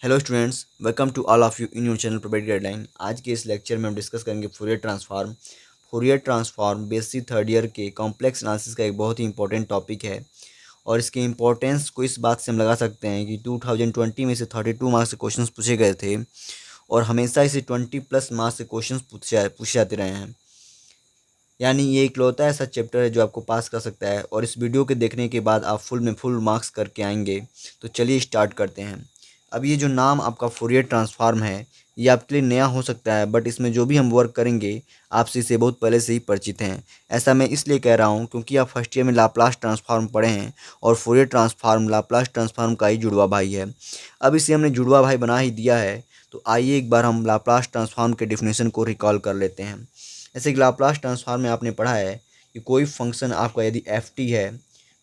Hello students, welcome to all of you in your channel provide guideline. आज के इस lecture में हम डिस्कस करेंगे Fourier transform basic third year के कॉम्प्लेक्स एनालिसिस का एक बहुत ही इंपॉर्टेंट टॉपिक है। और इसके इंपॉर्टेंस को इस बात से हम लगा सकते हैं कि 2020 में से 32 मार्क्स से क्वेश्चंस पूछे गए थे और हमेशा इसे 20+ मार्क्स से क्वेश्चंस पूछे जाते रहे हैं। यानी ये इकलौता ऐसा चैप्टर है जो आपको पास कर सकता है और इस वीडियो के देखने के बाद आप फुल मार्क्स करके आएंगे। तो चलिए स्टार्ट करते हैं। अब ये जो नाम आपका फोरियर ट्रांसफॉर्म है, ये आपके लिए नया हो सकता है, बट इसमें जो भी हम वर्क करेंगे आपसे इसे बहुत पहले से ही परिचित हैं। ऐसा मैं इसलिए कह रहा हूँ क्योंकि आप फर्स्ट ईयर में लाप्लास ट्रांसफॉर्म पढ़े हैं और फोरियर ट्रांसफॉर्म लाप्लास ट्रांसफॉर्म का ही जुड़वा भाई है। अब इसे हमने जुड़वा भाई बना ही दिया है, तो आइए एक बार हम लाप्लास ट्रांसफॉर्म के डेफिनेशन को रिकॉल कर लेते हैं। जैसे कि लाप्लास ट्रांसफॉर्म में आपने पढ़ा है कि कोई फंक्शन आपका यदि एफ टी है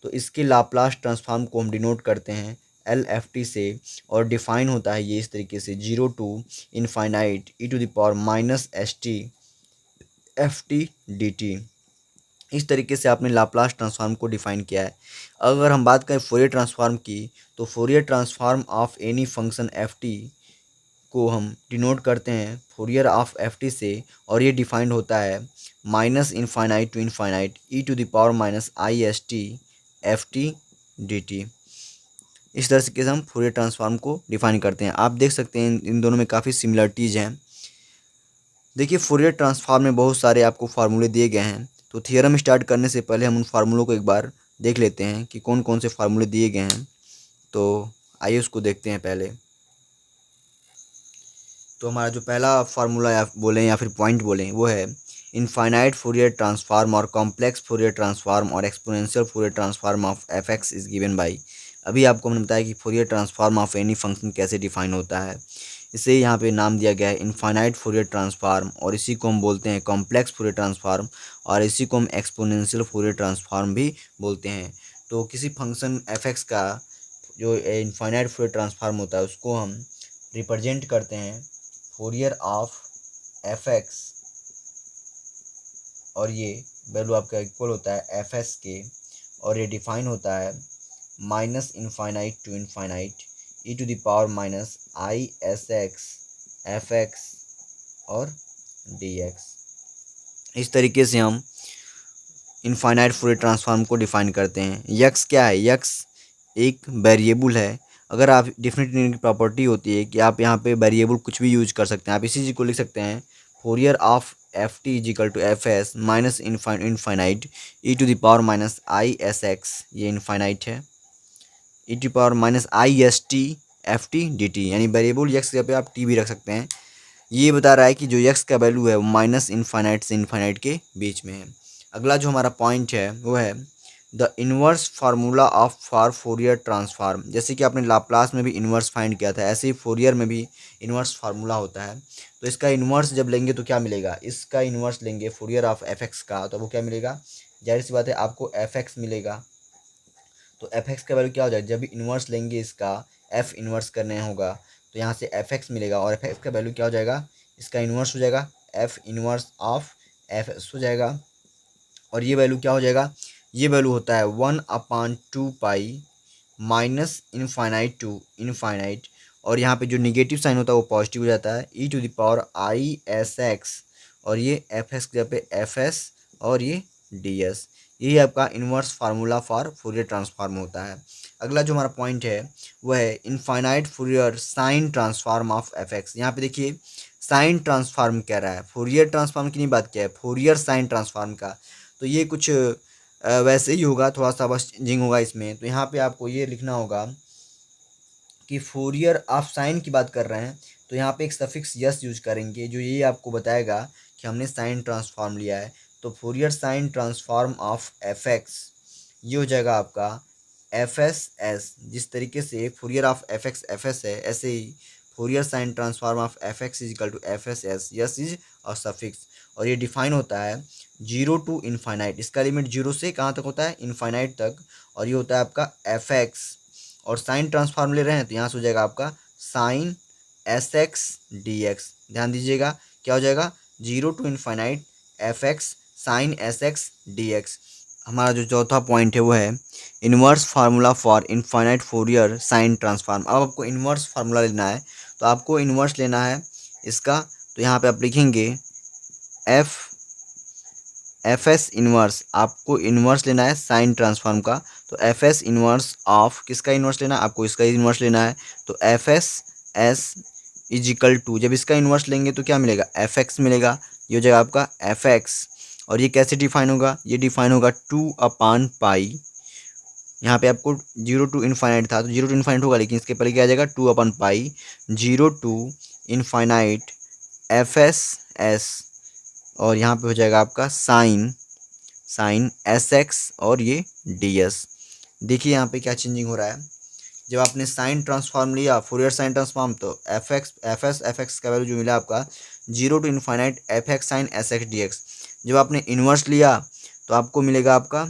तो इसके लाप्लास ट्रांसफॉर्म को हम डिनोट करते हैं एल एफ टी से। और डिफाइन होता है ये इस तरीके से 0 to infinite e⁻⁻st F T D T. इस तरीके से आपने लाप्लास ट्रांसफॉर्म को डिफाइन किया है। अगर हम बात करें फोरियर ट्रांसफॉर्म की, तो Fourier transform of any function F T को हम डिनोट करते हैं फोरियर ऑफ एफ टी से, और ये डिफाइंड होता है -∞ to∞ e⁻⁻ F T D T. इस तरह से हम फोरियर ट्रांसफॉर्म को डिफाइन करते हैं। आप देख सकते हैं इन दोनों में काफ़ी सिमिलरिटीज़ हैं। देखिए, फोरियर ट्रांसफॉर्म में बहुत सारे आपको फार्मूले दिए गए हैं, तो थियरम स्टार्ट करने से पहले हम उन फार्मूलों को एक बार देख लेते हैं कि कौन कौन से फार्मूले दिए गए हैं। तो आइए उसको देखते हैं पहले। तो हमारा जो पहला फार्मूला या बोलें या फिर पॉइंट बोलें वो है इनफाइनाइट फोरियर ट्रांसफॉर्म और कॉम्प्लेक्स फोरियर ट्रांसफॉर्म और exponential Fourier transform of F x is given by. अभी आपको हमने बताया कि Fourier transform of any function कैसे डिफाइन होता है। इसे यहाँ पे नाम दिया गया है इनफाइनाइट फोरियर ट्रांसफॉर्म, और इसी को हम बोलते हैं कॉम्प्लेक्स फोरियर ट्रांसफॉर्म, और इसी को हम एक्सपोनेंशियल फोरियर ट्रांसफॉर्म भी बोलते हैं। तो किसी फंक्शन एफ एक्स का जो इनफाइनाइट फोरियर ट्रांसफॉर्म होता है उसको हम रिप्रेजेंट करते हैं फोरियर ऑफ एफ एक्स, और ये वैल्यू आपका इक्वल होता है एफ एस के, और ये डिफाइन होता है -∞ to∞ e⁻⁻isx एफ एक्स और डी एक्स। इस तरीके से हम इनफाइनाइट फोरियर ट्रांसफॉर्म को डिफाइन करते हैं। यक्स क्या है? यक्स एक वेरिएबल है। अगर आप डेफिनेटली की प्रॉपर्टी होती है कि आप यहाँ पे वेरिएबल कुछ भी यूज कर सकते हैं। आप इसी चीज़ को लिख सकते हैं Fourier of F T is equal to F S minus infinite e⁻⁻isx, ये इनफाइनाइट है, e⁻⁻ist F T D T, यानी वेरिएबल यक्स के पे आप टी भी रख सकते हैं। ये बता रहा है कि जो यक्स का वैल्यू है वो -∞ से इनफाइनाइट के बीच में है। अगला जो हमारा पॉइंट है वो है the inverse formula of for Fourier transform. जैसे कि आपने लाप्लास में भी इन्वर्स फाइंड किया था, ऐसे ही फोरियर में भी इन्वर्स फार्मूला होता है। तो इसका इन्वर्स जब लेंगे तो क्या मिलेगा? इसका इन्वर्स लेंगे फोरियर ऑफ एफ एक्स का, तो वो क्या मिलेगा? जाहिर सी बात है आपको एफ एक्स मिलेगा। तो एफ एक्स का वैल्यू क्या हो जाएगा? जब भी इन्वर्स लेंगे इसका, एफ इन्वर्स करने होगा तो यहाँ से एफ एक्स मिलेगा, और एफ एक्स का वैल्यू क्या हो जाएगा? इसका इन्वर्स हो जाएगा F inverse of F S हो जाएगा। और ये वैल्यू क्या हो जाएगा? ये वैल्यू होता है 1/2 पाई -∞ to∞, और यहाँ पे जो निगेटिव साइन होता है वो पॉजिटिव हो जाता है e⁻⁻isx, और ये एफ एस के जगह पे एफ एस और ये डी एस। यही आपका inverse formula for Fourier transform होता है। अगला जो हमारा पॉइंट है वो है infinite Fourier sine transform of F x. यहाँ पे देखिए साइन ट्रांसफॉर्म कह रहा है, फोरियर ट्रांसफॉर्म की नहीं बात किया है, फोरियर साइन ट्रांसफॉर्म का। तो ये कुछ वैसे ही होगा, थोड़ा सा बस चेंजिंग होगा इसमें। तो यहाँ पे आपको ये लिखना होगा कि फोरियर ऑफ साइन की बात कर रहे हैं तो यहाँ पे एक सफिक्स यस यूज करेंगे जो ये आपको बताएगा कि हमने साइन ट्रांसफॉर्म लिया है। तो Fourier sine transform of F x ये हो जाएगा आपका एफ एस एस। जिस तरीके से फोरियर ऑफ एफ एस है, ऐसे ही Fourier sine transform of F x is equal to F S S, S is और सफिक्स, और ये डिफाइन होता है 0 to∞। इसका लिमिट 0 से कहाँ तक होता है? इनफाइनाइट तक, और ये होता है आपका एफ एक्स। और साइन ट्रांसफॉर्म ले रहे हैं तो यहाँ से हो जाएगा आपका sine S x D X. ध्यान दीजिएगा क्या हो जाएगा? 0 to∞ F X sine S x D X. हमारा जो चौथा पॉइंट है वो है inverse formula for infinite Fourier sine transform. अब आपको इन्वर्स फार्मूला लेना है, तो आपको इन्वर्स लेना है इसका। तो यहाँ पे आप लिखेंगे एफ एस इन्वर्स, आपको इन्वर्स लेना है साइन ट्रांसफॉर्म का। तो एफ एस इन्वर्स ऑफ किसका इन्वर्स लेना है, आपको इसका इन्वर्स लेना है। तो एफ एस इजिकल टू, जब इसका इन्वर्स लेंगे तो क्या मिलेगा, एफ एक्स मिलेगा। ये हो जाएगा आपका एफ एक्स। और ये कैसे डिफाइन होगा, ये डिफाइन होगा 2/पाई। यहाँ पे आपको 0 to इनफाइनाइट था, तो 0 to इनफाइनाइट होगा, लेकिन इसके पहले क्या आ जाएगा 2/पाई 0 to इनफाइनाइट एफ एस। और यहाँ पे हो जाएगा आपका साइन एस एक्स और ये डी एस। देखिए यहाँ पे क्या चेंजिंग हो रहा है। जब आपने साइन ट्रांसफॉर्म लिया, फोरियर साइन ट्रांसफॉर्म, तो एफ एक्स का वैल्यू जो मिला आपका 0 to infinite F X sine S x D X. जब आपने इन्वर्स लिया तो आपको मिलेगा आपका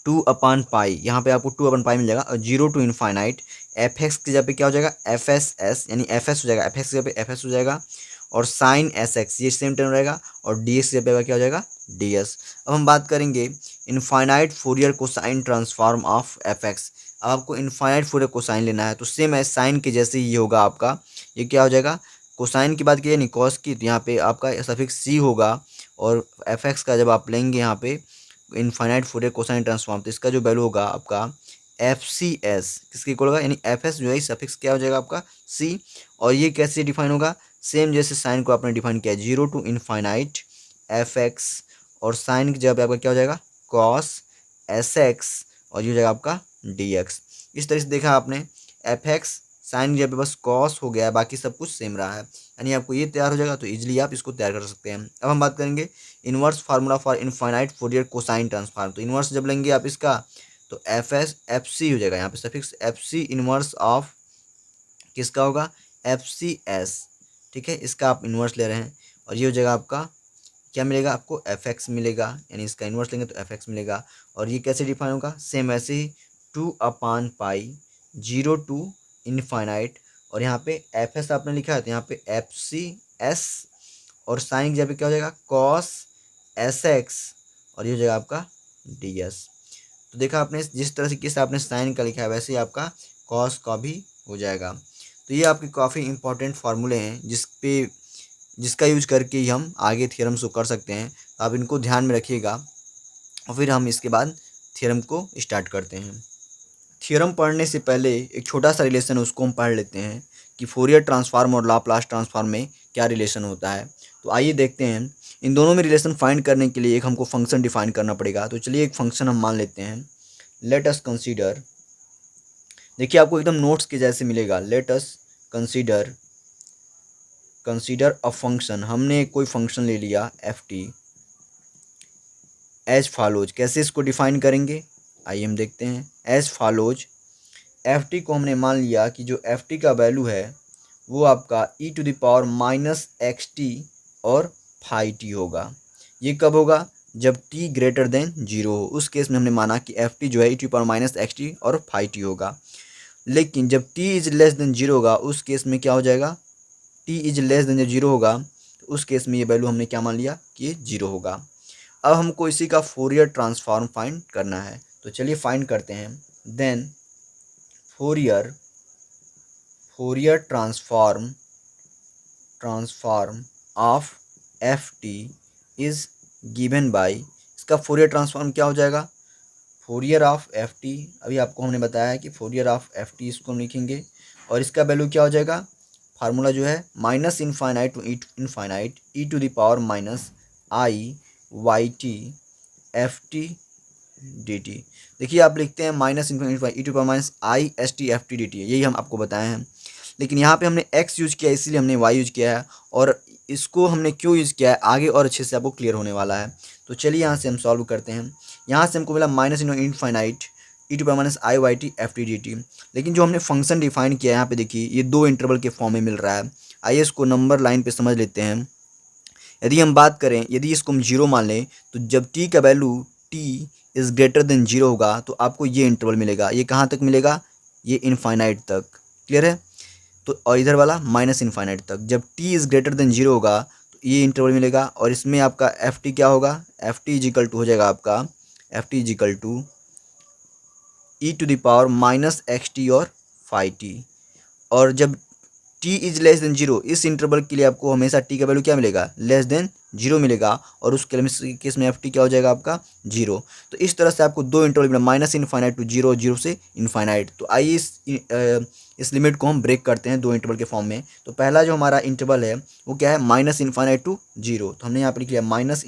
2/पाई, यहाँ पे आपको 2/पाई मिल जाएगा। और 0 to इनफाइनाइट एफ एक्स की जगह पे क्या हो जाएगा एफ एस एस, यानी एफ एस हो जाएगा, एफ एक्स की जगह पे एफ एस हो जाएगा। और साइन एस एक्स ये सेम टर्म रहेगा, और डी एक्स की जगह पे क्या हो जाएगा डी एस। अब हम बात करेंगे infinite Fourier cosine transform of F x. अब आपको इनफाइनाइट फोरियर कोसाइन लेना है, तो सेम है साइन के जैसे ही होगा आपका। ये क्या हो जाएगा, कोसाइन की बात की यानी कॉस की, तो यहाँ पे आपका सफिक्स सी होगा। और एफ एक्स का जब आप लेंगे यहाँ पे इनफाइनाइट फोरियर कोसाइन ट्रांसफॉर्म, तो इसका जो वैल्यू होगा आपका एफ सी एस, किसके इक्वल होगा, यानी एफ एस जो है सफिक्स क्या हो जाएगा आपका सी। और ये कैसे डिफाइन होगा, सेम जैसे साइन को आपने डिफाइन किया 0 to इनफाइनाइट एफ एक्स, और साइन की जगह पे आपका क्या हो जाएगा कॉस एस एक्स, और ये हो जाएगा आपका डी एक्स। इस तरह से देखा आपने, एफ एक्स साइन की जगह पे बस कॉस हो गया है, बाकी सब कुछ सेम रहा है, यानी आपको ये तैयार हो जाएगा। तो इजीली आप इसको तैयार कर सकते हैं। अब हम बात करेंगे inverse formula for infinite Fourier cosine transform. तो इन्वर्स जब लेंगे आप इसका, तो एफ सी हो जाएगा, यहाँ पे suffix F C inverse of किसका होगा एफ सी एस। ठीक है, इसका आप इन्वर्स ले रहे हैं, और ये हो जाएगा आपका क्या मिलेगा, आपको एफ एक्स मिलेगा, यानी इसका इन्वर्स लेंगे तो एफ एक्स मिलेगा। और ये कैसे डिफाइन होगा, सेम ऐसे ही 2/पाई 0 to इनफाइनाइट, और यहाँ पे एफ एस आपने लिखा है, तो यहाँ पे एफ सी एस, और साइन की जगह पे क्या हो जाएगा कॉस एस एक्स, और ये हो जाएगा आपका डी एस। तो देखा आपने, जिस तरह से किस आपने साइन का लिखा है वैसे ही आपका कॉस का भी हो जाएगा। तो ये आपके काफ़ी इंपॉर्टेंट फार्मूले हैं जिसका यूज करके ही हम आगे थ्योरम्स को कर सकते हैं। तो आप इनको ध्यान में रखिएगा, और फिर हम इसके बाद थ्योरम को स्टार्ट करते हैं। थ्योरम पढ़ने से पहले एक छोटा सा रिलेशन उसको हम पढ़ लेते हैं कि फोरियर ट्रांसफॉर्म और लाप्लास ट्रांसफॉर्म में क्या रिलेशन होता है। तो आइए देखते हैं। इन दोनों में रिलेशन फाइंड करने के लिए एक हमको फंक्शन डिफाइन करना पड़ेगा। तो चलिए एक फंक्शन हम मान लेते हैं। लेट अस कंसीडर, देखिए आपको एकदम नोट्स के जैसे मिलेगा। Let us consider a function, हमने कोई फंक्शन ले लिया एफ टी एज फॉलोज। कैसे इसको डिफाइन करेंगे, आइए हम देखते हैं। एज फॉलोज, एफ टी को हमने मान लिया कि जो एफ टी का वैल्यू है वो आपका e⁻⁻xt और फाई टी होगा। ये कब होगा, जब t ग्रेटर देन 0 हो। उस केस में हमने माना कि एफ टी जो है e⁻⁻xt और फाई टी होगा। लेकिन जब t इज लेस देन 0 होगा, उस केस में क्या हो जाएगा, t इज लेस देन 0 होगा, तो उस केस में ये वैल्यू हमने क्या मान लिया कि ये 0 होगा। अब हमको इसी का फोरियर ट्रांसफॉर्म फाइंड करना है। तो चलिए फाइंड करते हैं। Then Fourier transform of F T is given by, इसका फोरियर ट्रांसफॉर्म क्या हो जाएगा, फोरियर ऑफ एफ टी। अभी आपको हमने बताया है कि फोरियर ऑफ एफ टी इसको हम लिखेंगे, और इसका वैल्यू क्या हो जाएगा, फार्मूला जो है -infinite to infinite e⁻⁻i Y T F T D T. देखिए आप लिखते हैं -e⁻⁻i⁻ft dt, यही हम आपको बताए हैं। लेकिन यहाँ पे हमने x यूज किया इसीलिए हमने y यूज किया है, और इसको हमने क्यों यूज किया है आगे और अच्छे से आपको क्लियर होने वाला है। तो चलिए यहाँ से हम सॉल्व करते हैं। यहाँ से हमको मिला -इनफाइनाइट e⁻⁻i/ft, लेकिन जो हमने फंक्शन डिफाइन किया है यहाँ पे देखिए ये 2 इंटरवल के फॉर्म में मिल रहा है। आइए इसको नंबर लाइन पे समझ लेते हैं। यदि हम बात करें, यदि इसको हम 0 मान लें, तो जब t का value t is greater than 0 होगा तो आपको ये इंटरवल मिलेगा। ये कहाँ तक मिलेगा, ये इनफाइनाइट तक। क्लियर है, तो और इधर वाला -इनफाइनाइट तक। जब t इज़ ग्रेटर देन 0 होगा तो ये इंटरवल मिलेगा, और इसमें आपका एफ टी क्या होगा, F T is equal to हो जाएगा आपका F T is equal to E to the power minus X T और फाइव टी। और जब t is less than zero, इस इंटरवल के लिए आपको हमेशा t का वैल्यू क्या मिलेगा, लेस देन जीरो मिलेगा, और उस केस में एफ टी क्या हो जाएगा आपका जीरो। तो इस तरह से आपको दो इंटरवल मिला, minus infinite to zero, zero से इनफाइनाइट। तो आइए इस लिमिट को हम ब्रेक करते हैं दो इंटरवल के फॉर्म में। तो पहला जो हमारा इंटरवल है वो क्या है, माइनस इनफाइनाइट टू जीरो। तो हमने यहाँ पर लिख लिया minus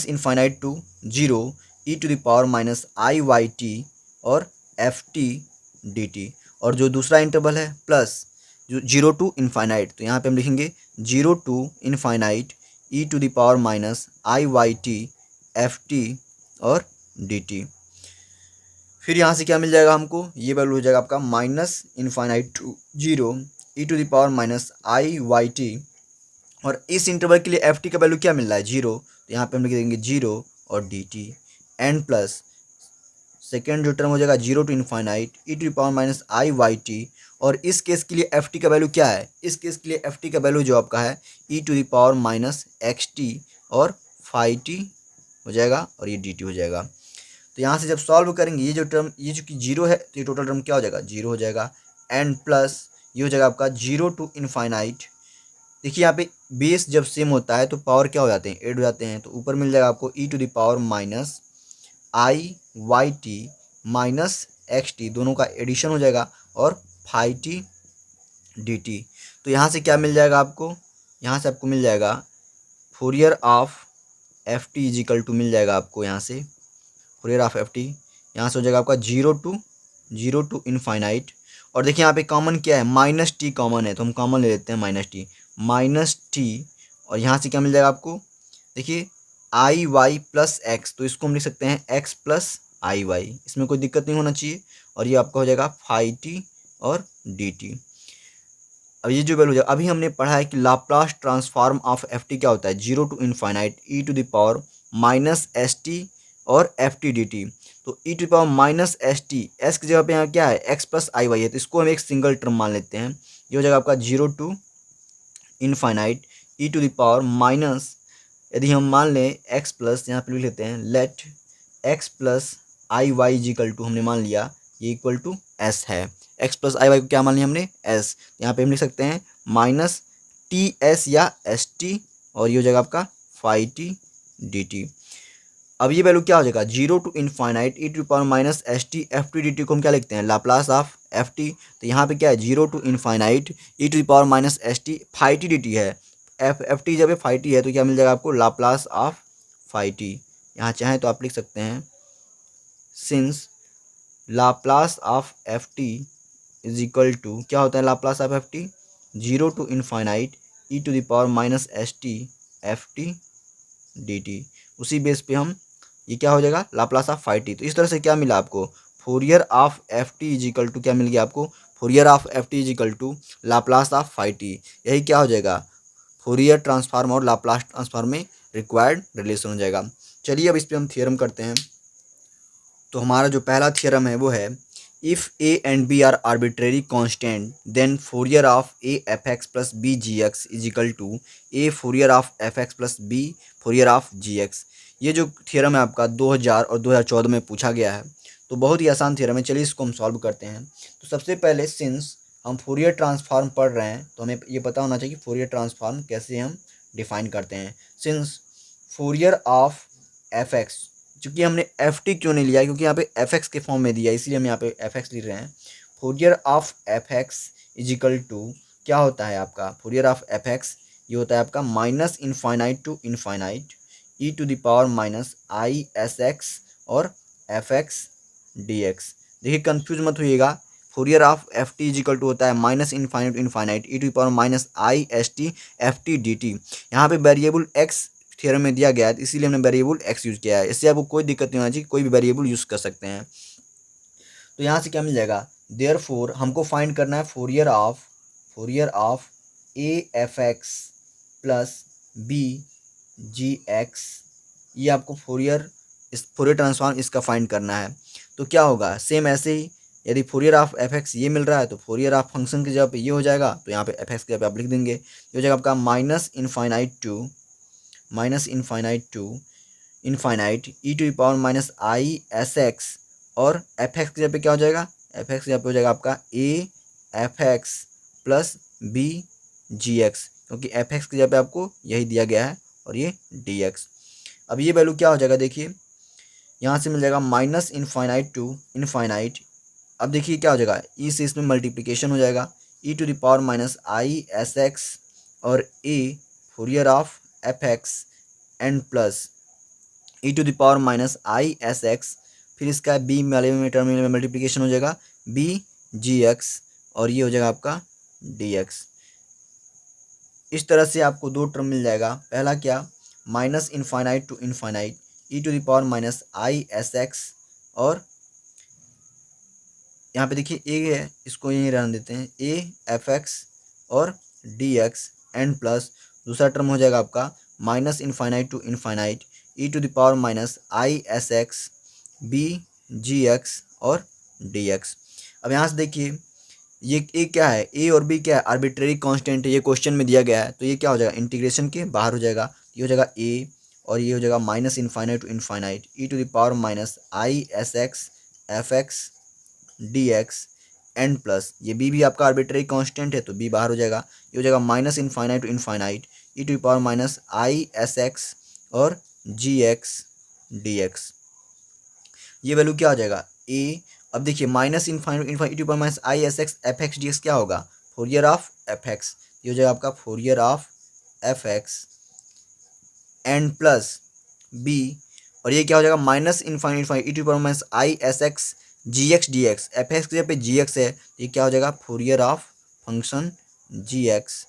infinite to zero E to the power minus I Y T और एफ टी डी टी। और जो दूसरा इंटरवल है प्लस जो जीरो टू इनफाइनाइट, तो यहाँ पे हम लिखेंगे zero to infinite E to the power minus I Y T F T और डी टी। फिर यहाँ से क्या मिल जाएगा हमको, ये वैल्यू हो जाएगा आपका minus infinite to zero E to the power minus I Y T. और इस इंटरवल के लिए एफ टी का वैल्यू क्या मिल रहा है, जीरो, तो यहाँ पे हम लिख देंगे जीरो और D T and plus second जो टर्म हो जाएगा zero to infinite E to power minus I Y T. और इस केस के लिए एफ टी का वैल्यू क्या है, इस केस के लिए एफ टी का वैल्यू जो आपका है E to power minus X T और फाइव टी हो जाएगा, और ये डी टी हो जाएगा। तो यहाँ से जब सॉल्व करेंगे ये जो टर्म, ये जो कि जीरो है, तो ये टोटल टर्म क्या हो जाएगा, जीरो हो जाएगा। एंड प्लस ये हो जाएगा आपका जीरो टू इनफाइनाइट। देखिए यहाँ पे बेस जब सेम होता है तो पावर क्या हो जाते हैं, ऐड हो जाते हैं। तो ऊपर मिल जाएगा आपको E to the power minus I Y T minus X T, दोनों का एडिशन हो जाएगा, और फाइव टी डी टी। तो यहाँ से क्या मिल जाएगा आपको, यहाँ से आपको मिल जाएगा Fourier of F T is equal to मिल जाएगा आपको, यहाँ से फोरियर ऑफ एफ टी यहाँ से हो जाएगा आपका जीरो टू इनफाइनाइट। और देखिए यहाँ पे कॉमन क्या है, माइनस टी कॉमन है, तो हम कॉमन ले लेते हैं माइनस टी। और यहाँ से क्या मिल जाएगा आपको, देखिए आई वाई प्लस एक्स, तो इसको हम लिख सकते हैं एक्स प्लस आई वाई, इसमें कोई दिक्कत नहीं होना चाहिए। और ये आपका हो जाएगा फाइव टी और डी टी। अब ये जो वैल्यू हो जाएगा, अभी हमने पढ़ा है कि Laplace transform of F T क्या होता है, zero to infinite E to the power minus S T और एफ टी डी टी। तो E to the power minus S T, S की जगह पे यहाँ क्या है, एक्स प्लस आई वाई है, तो इसको हम एक सिंगल टर्म मान लेते हैं। ये हो जाएगा आपका zero to infinite E to the power minus, यदि हम मान लें एक्स प्लस, यहाँ पे लिख लेते हैं let X plus I Y is equal to, हमने मान लिया ये इक्वल टू एस है। एक्स प्लस आई वाई को क्या मान लिया हमने, एस। यहाँ पे हम लिख सकते हैं माइनस टी एस या एस टी, और ये हो जाएगा आपका फाइव टी डी टी। अब ये वैल्यू क्या हो जाएगा, zero to infinite E to power minus S T F T D T को हम क्या लिखते हैं, लाप्लास ऑफ एफ टी। तो यहाँ पे क्या है, zero to infinite E to power minus S T five T D T है, एफ टी जब फाइव टी है तो क्या मिल जाएगा आपको, लाप्लास ऑफ फाइव टी। यहाँ चाहें तो आप लिख सकते हैं since Laplace of F T is equal to, क्या होता है Laplace of F T, zero to infinite E to the power minus S T F T D T. उसी बेस पे हम ये क्या हो जाएगा, लाप्लास ऑफ फाइव टी। तो इस तरह से क्या मिला आपको, Fourier of F T is equal to क्या मिल गया आपको, Fourier of F T is equal to Laplace of five T. यही क्या हो जाएगा, फोरियर ट्रांसफॉर्म और लाप्लास ट्रांसफॉर्म में रिक्वायर्ड रिलेशन हो जाएगा। चलिए अब इस पर हम थियरम करते हैं। तो हमारा जो पहला थियरम है वो है, if A and B are arbitrary constant then Fourier of A F X plus B G X is equal to A Fourier of F X plus B Fourier of ji x. ये जो theorem है आपका 2000 और 2014 में पूछा गया है, तो बहुत ही आसान थियरम है। चलिए इसको हम सॉल्व करते हैं। तो सबसे पहले सिंस हम फोरियर ट्रांसफॉर्म पढ़ रहे हैं तो हमें ये पता होना चाहिए कि फोरियर ट्रांसफॉर्म कैसे हम डिफाइन करते हैं। Since Fourier of F x, चूँकि हमने एफ टी क्यों नहीं लिया, क्योंकि यहाँ पे एफ एक्स के फॉर्म में दिया, इसलिए हम यहाँ पे एफ एक्स लिख रहे हैं। Fourier of F x is equal to क्या होता है आपका, फोरियर ऑफ एफ एक्स ये होता है आपका minus infinite to infinite E to the power minus I S x और एफ एक्स डी एक्स। देखिए कन्फ्यूज मत होइएगा, Fourier of F T is equal to होता है minus infinite to infinite E to the power minus I S T F T D T. यहाँ पे variable x theorem में दिया गया है, इसीलिए हमने वेरिएबल एक्स यूज़ किया है। इससे आपको कोई दिक्कत नहीं होना चाहिए, कोई भी वेरिएबल यूज़ कर सकते हैं। तो यहाँ से क्या मिल जाएगा, देयरफॉर हमको फाइंड करना है Fourier of A F X plus B G x. ये आपको फोरियर ट्रांसफॉर्म इसका फाइंड करना है। तो क्या होगा, सेम ऐसे ही यदि फोरियर ऑफ एफ एक्स ये मिल रहा है तो फोरियर ऑफ फंक्शन की जगह पे ये हो जाएगा, तो यहाँ पे एफ एक्स की जगह पे आप लिख देंगे। ये हो जाएगा आपका minus infinite to infinite E to the power minus I S x, और एफ एक्स की जगह पे क्या हो जाएगा, एफ एक्स की जगह पे हो जाएगा आपका A F X plus B G X, क्योंकि एफ एक्स की जगह पे आपको यही दिया गया है और ये डी एक्स। अब ये वैल्यू क्या हो जाएगा, देखिए यहाँ से मिल जाएगा माइनस इनफाइनाइट टू इनफाइनाइट। अब देखिए क्या हो जाएगा, ई से इसमें मल्टीप्लिकेशन हो जाएगा, E to the power minus I S x और A Fourier of F X and plus E to the power minus I S X, फिर इसका बी वाले में टर्मिनल में मल्टीप्लिकेशन हो जाएगा बी जी एक्स, और ये हो जाएगा आपका डी एक्स। इस तरह से आपको दो टर्म मिल जाएगा, पहला क्या, minus infinite to infinite E to the power minus I S x, और यहाँ पे देखिए ए है, इसको यहीं रहने देते हैं, ए एफ एक्स और डी एक्स एंड प्लस दूसरा टर्म हो जाएगा आपका minus infinite to infinite E to the power minus I S X B G X और डी एक्स। अब यहाँ से देखिए ये ए क्या है, ए और बी क्या है, आर्बिट्रेरी कांस्टेंट है, ये क्वेश्चन में दिया गया है, तो ये क्या हो जाएगा, इंटीग्रेशन के बाहर हो जाएगा, ये हो जाएगा ए और ये हो जाएगा minus infinite to infinite E to the power minus I S x F x D X and plus ये बी भी आपका आर्बिट्रेरी कांस्टेंट है तो बी बाहर हो जाएगा, ये हो जाएगा minus infinite to infinite E to the power minus I S x और जी एक्स डी एक्स। ये वैल्यू क्या हो जाएगा ए। अब देखिए minus infinite E to power minus I S x F x D x क्या होगा, Fourier of F x, ये हो जाएगा आपका Fourier of F X and plus B, और ये क्या हो जाएगा minus infinite E to power minus I S x ji x D X, F X की जगह पे जी एक्स है, ये क्या हो जाएगा Fourier of function G X,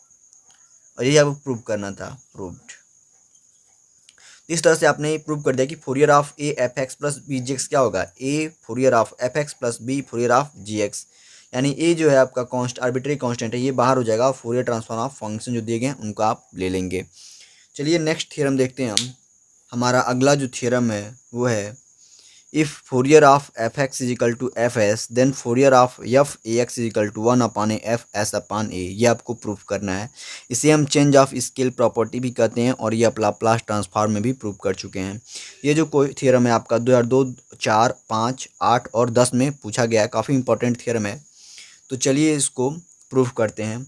और ये आपको प्रूव करना था, प्रूव्ड। इस तरह से आपने प्रूव कर दिया कि Fourier of A F X plus B G x क्या होगा, A Fourier of F X plus B Fourier of ji X, यानी ए जो है आपका कॉन्स्ट आर्बिट्रेरी कांस्टेंट है, ये बाहर हो जाएगा, फोरियर ट्रांसफॉर्म ऑफ फंक्शन जो दिए गए हैं उनको आप ले लेंगे। चलिए नेक्स्ट थ्योरम देखते हैं हम। हमारा अगला जो थ्योरम है वो है if Fourier of F x is equal to F S then Fourier of F A X is equal to 1 upon A F S upon A, ये आपको प्रूफ करना है। इसे हम चेंज ऑफ स्केल प्रॉपर्टी भी कहते हैं और ये आप लाप्लास ट्रांसफॉर्म में भी प्रूव कर चुके हैं। ये जो कोई थ्योरम है आपका 2002, 4, 5, 8 और 10 में पूछा गया है, काफ़ी इंपॉर्टेंट थ्योरम है। तो चलिए इसको प्रूफ करते हैं।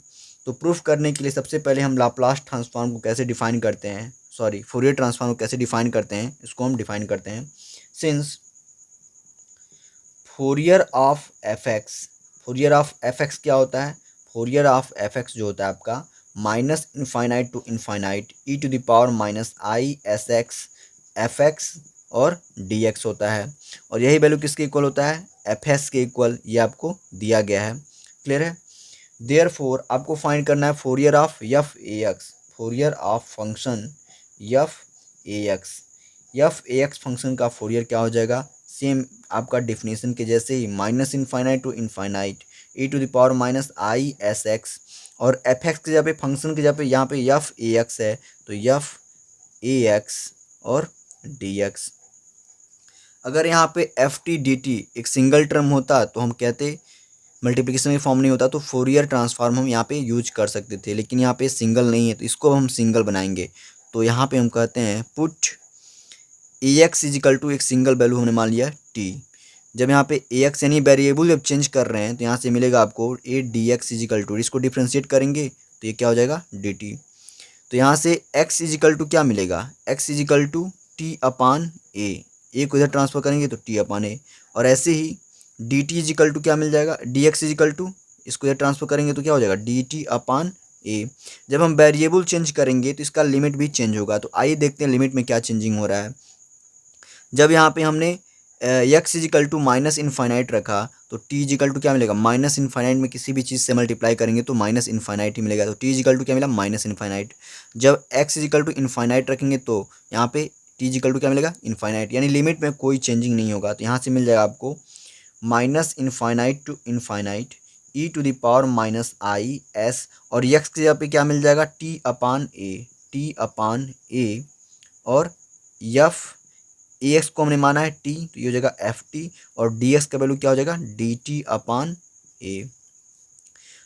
तो प्रूफ करने के लिए सबसे पहले हम लाप्लास ट्रांसफॉर्म को कैसे डिफाइन करते हैं, सॉरी फोरियर ट्रांसफॉर्म को कैसे डिफाइन करते हैं, इसको हम डिफाइन करते हैं। Since Fourier of F x, Fourier of F x क्या होता है, फोरियर ऑफ एफ एक्स जो होता है आपका minus infinite to infinite E to the power minus I S x F x और डी एक्स होता है, और यही वैल्यू किसके इक्वल होता है, एफ एस के इक्वल, ये आपको दिया गया है। क्लियर है। देयरफॉर आपको फाइंड करना है Fourier of F A X, Fourier of function F A X, F A X function का फोरियर क्या हो जाएगा, सेम आपका डेफिनेशन के जैसे ही minus infinite to infinite E to the power minus I S x, और एफ एक्स की जगह पे फंक्शन की जगह पे यहाँ पे एफ ए एक्स है तो एफ ए एक्स और डी एक्स। अगर यहाँ पे एफ टी डी टी एक सिंगल टर्म होता तो हम कहते मल्टीप्लिकेशन में फॉर्म नहीं होता तो फोरियर ट्रांसफॉर्म हम यहाँ पे यूज कर सकते थे, लेकिन यहाँ पे सिंगल नहीं है तो इसको हम सिंगल बनाएंगे। तो यहाँ पे हम कहते हैं put A X is equal to एक सिंगल वैल्यू हमने मान लिया टी। जब यहाँ पे ए एक्स यानी वेरिएबल जब चेंज कर रहे हैं तो यहाँ से मिलेगा आपको A D x is equal to, इसको डिफ्रेंशिएट करेंगे तो ये क्या हो जाएगा डी टी। तो यहाँ से एक्स इजिकल टू क्या मिलेगा, x is equal to T upon ए को इधर ट्रांसफर करेंगे तो टी अपान ए, और ऐसे ही डी टी इजिकल टू क्या मिल जाएगा, डी एक्स इजिकल टू इसको इधर ट्रांसफर करेंगे तो क्या हो जाएगा डी टी अपान ए। जब हम वेरिएबल चेंज करेंगे तो इसका लिमिट भी चेंज होगा, तो आइए देखते हैं लिमिट में क्या चेंजिंग हो रहा है। जब यहाँ पे हमने X is equal to minus infinite रखा तो टी इजिकल टू क्या मिलेगा, माइनस इनफाइनाइट में किसी भी चीज़ से मल्टीप्लाई करेंगे तो माइनस इनफाइनाइट ही मिलेगा, तो टी इजिकल टू क्या मिला माइनस इनफाइनाइट। जब एक्स इजिकल टू इनफाइनाइट रखेंगे तो यहाँ पे टी इजिकल टू क्या मिलेगा इनफाइनाइट, यानी लिमिट में कोई चेंजिंग नहीं होगा। तो यहाँ से मिल जाएगा आपको minus infinite to infinite E to the power minus I S, और एक्स की जगह पे क्या मिल जाएगा टी अपान ए, और एफ ए एक्स को हमने माना है टी तो ये हो जाएगा एफ टी, और डी एक्स का वैल्यू क्या हो जाएगा डी टी अपान ए।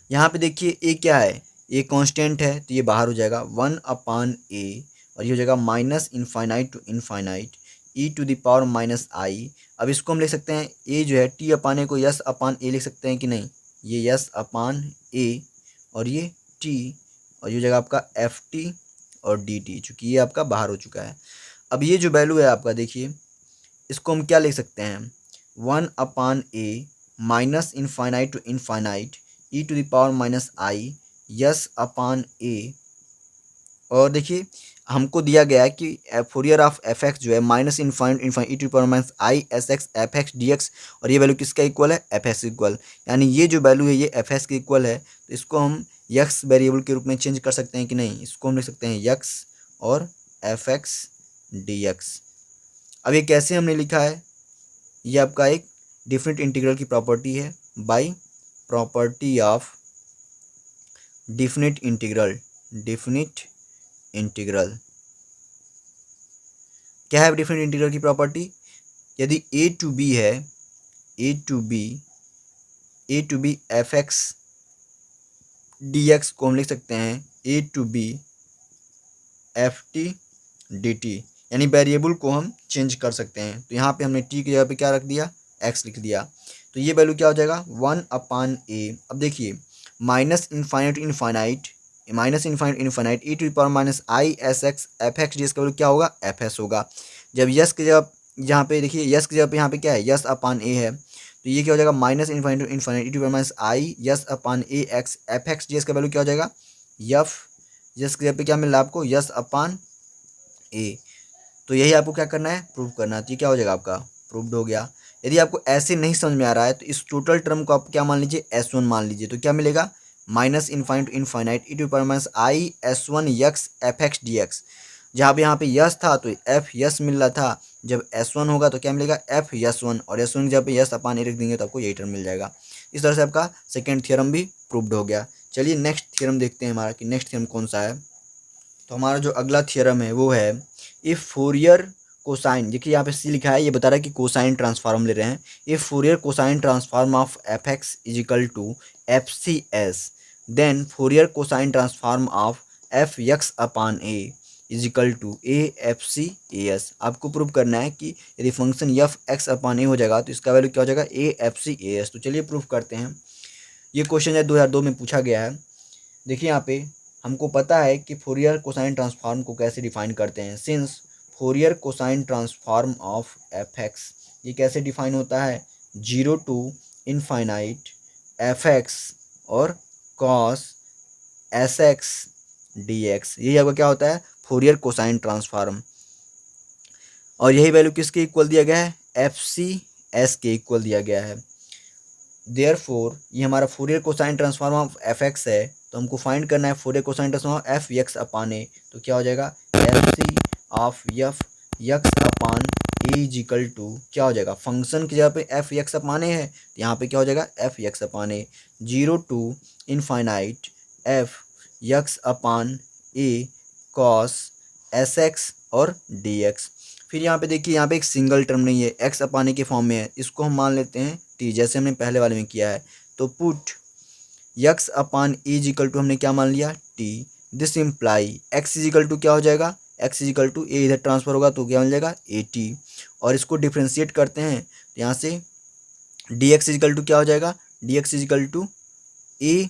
यहाँ पे देखिए ए क्या है, ए कांस्टेंट है तो ये बाहर हो जाएगा 1 अपान ए, और ये हो जाएगा minus infinite to infinite E to the power minus I. अब इसको हम लिख सकते हैं ए जो है टी अपान ए को यस अपान ए लिख सकते हैं कि नहीं, ये यस अपान ए और ये टी और ये जगह आपका एफ टी और डी टी, चूँकि ये आपका बाहर हो चुका है। अब ये जो वैल्यू है आपका देखिए, इसको हम क्या लिख सकते हैं, 1/a minus infinite to infinite E to the power minus I S upon A. और देखिए हमको दिया गया है कि फोरियर ऑफ एफ एक्स जो है minus infinite infinite E to the power minus I S x F x D x, और ये वैल्यू किसका इक्वल है, एफ एक्स इक्वल, यानी ये जो वैल्यू है ये एफ एक्स के इक्वल है। तो इसको हम यक्स वेरिएबल के रूप में चेंज कर सकते हैं कि नहीं, इसको हम लिख सकते हैं यक्स और एफ एक्स डी एक्स। अब ये कैसे हमने लिखा है, ये आपका एक डिफरेंट इंटीग्रल की प्रॉपर्टी है, by property of definite integral. Definite integral क्या है डिफरेंट इंटीग्रल की प्रॉपर्टी, यदि ए टू बी है, A to B F x D x को हम लिख सकते हैं A to B F T D T, यानी वेरिएबल को हम चेंज कर सकते हैं। तो यहाँ पे हमने टी की जगह पे क्या रख दिया, एक्स लिख दिया, तो ये वैल्यू क्या हो जाएगा 1/a। अब देखिए minus infinite infinite E to the power minus I S x F x D S का वैल्यू क्या होगा, एफ एस होगा। जब यस की जगह यहाँ पे देखिए यस की जगह पे यहाँ पे क्या है, यस अपान ए है, तो ये क्या हो जाएगा minus infinite infinite E to the power minus I S upon A X F x D S का वैल्यू क्या हो जाएगा, यफ, यस की जगह पे क्या मिल रहा है आपको, यस अपान ए। तो यही आपको क्या करना है, प्रूव करना है। तो ये क्या हो जाएगा आपका प्रूव्ड हो गया। यदि आपको ऐसे नहीं समझ में आ रहा है तो इस टोटल टर्म को आप क्या मान लीजिए, S1 मान लीजिए, तो क्या मिलेगा minus infinite infinite E to power minus I S1 X F x D X. जहाँ पे यहाँ पे यस था तो एफ यस मिल रहा था, जब S1 होगा तो क्या मिलेगा एफ यस वन, और S1 की जगह पे यस अपान ए रख देंगे तो आपको यही टर्म मिल जाएगा। इस तरह से आपका सेकेंड थ्योरम भी प्रूव्ड हो गया। चलिए नेक्स्ट थ्योरम देखते हैं हमारा कि नेक्स्ट थ्योरम कौन सा है। तो हमारा जो अगला थ्योरम है वो है इफ़ फोरियर कोसाइन, देखिए यहाँ पे सी लिखा है, ये बता रहा है कि कोसाइन ट्रांसफॉर्म ले रहे हैं। If Fourier cosine transform of F x is equal to F C S, then Fourier cosine transform of F x upon A is equal to A F C A S. आपको prove करना है कि यदि function F x upon A हो जाएगा तो इसका value क्या हो जाएगा, A F C A S. तो चलिए प्रूव करते हैं। ये क्वेश्चन है 2002 में पूछा गया है। देखिए यहाँ पे हमको पता है कि फोरियर कोसाइन ट्रांसफॉर्म को कैसे डिफाइन करते हैं। Since Fourier cosine transform of F x, ये कैसे डिफाइन होता है, 0 टू इनफाइनाइट एफ एक्स और cos S x D x, यही आपका क्या होता है फोरियर कोसाइन ट्रांसफॉर्म। और यही वैल्यू किसके इक्वल दिया गया है, एफ सी एस के इक्वल दिया गया है। देयरफॉर ये हमारा Fourier cosine transform of F x है, तो हमको फाइंड करना है Fourier cosine transform of F x upon A. तो क्या हो जाएगा F C of F x upon A is equal to क्या हो जाएगा, फंक्शन की जगह पे एफ एक्स अपान ए है तो यहाँ पे क्या हो जाएगा F x upon A, 0 to infinite F x upon A cos S x और डी एक्स। फिर यहाँ पे देखिए यहाँ पे एक सिंगल टर्म नहीं है, एक्स अपान ए के फॉर्म में है, इसको हम मान लेते हैं टी, जैसे हमने पहले वाले में किया है। तो put X upon is equal to हमने क्या मान लिया T, this imply X is equal to क्या हो जाएगा, X is equal to A, इधर ट्रांसफर होगा तो क्या मिल जाएगा ए टी, और इसको डिफ्रेंशिएट करते हैं तो यहाँ से D X is equal to क्या हो जाएगा, D X is equal to A,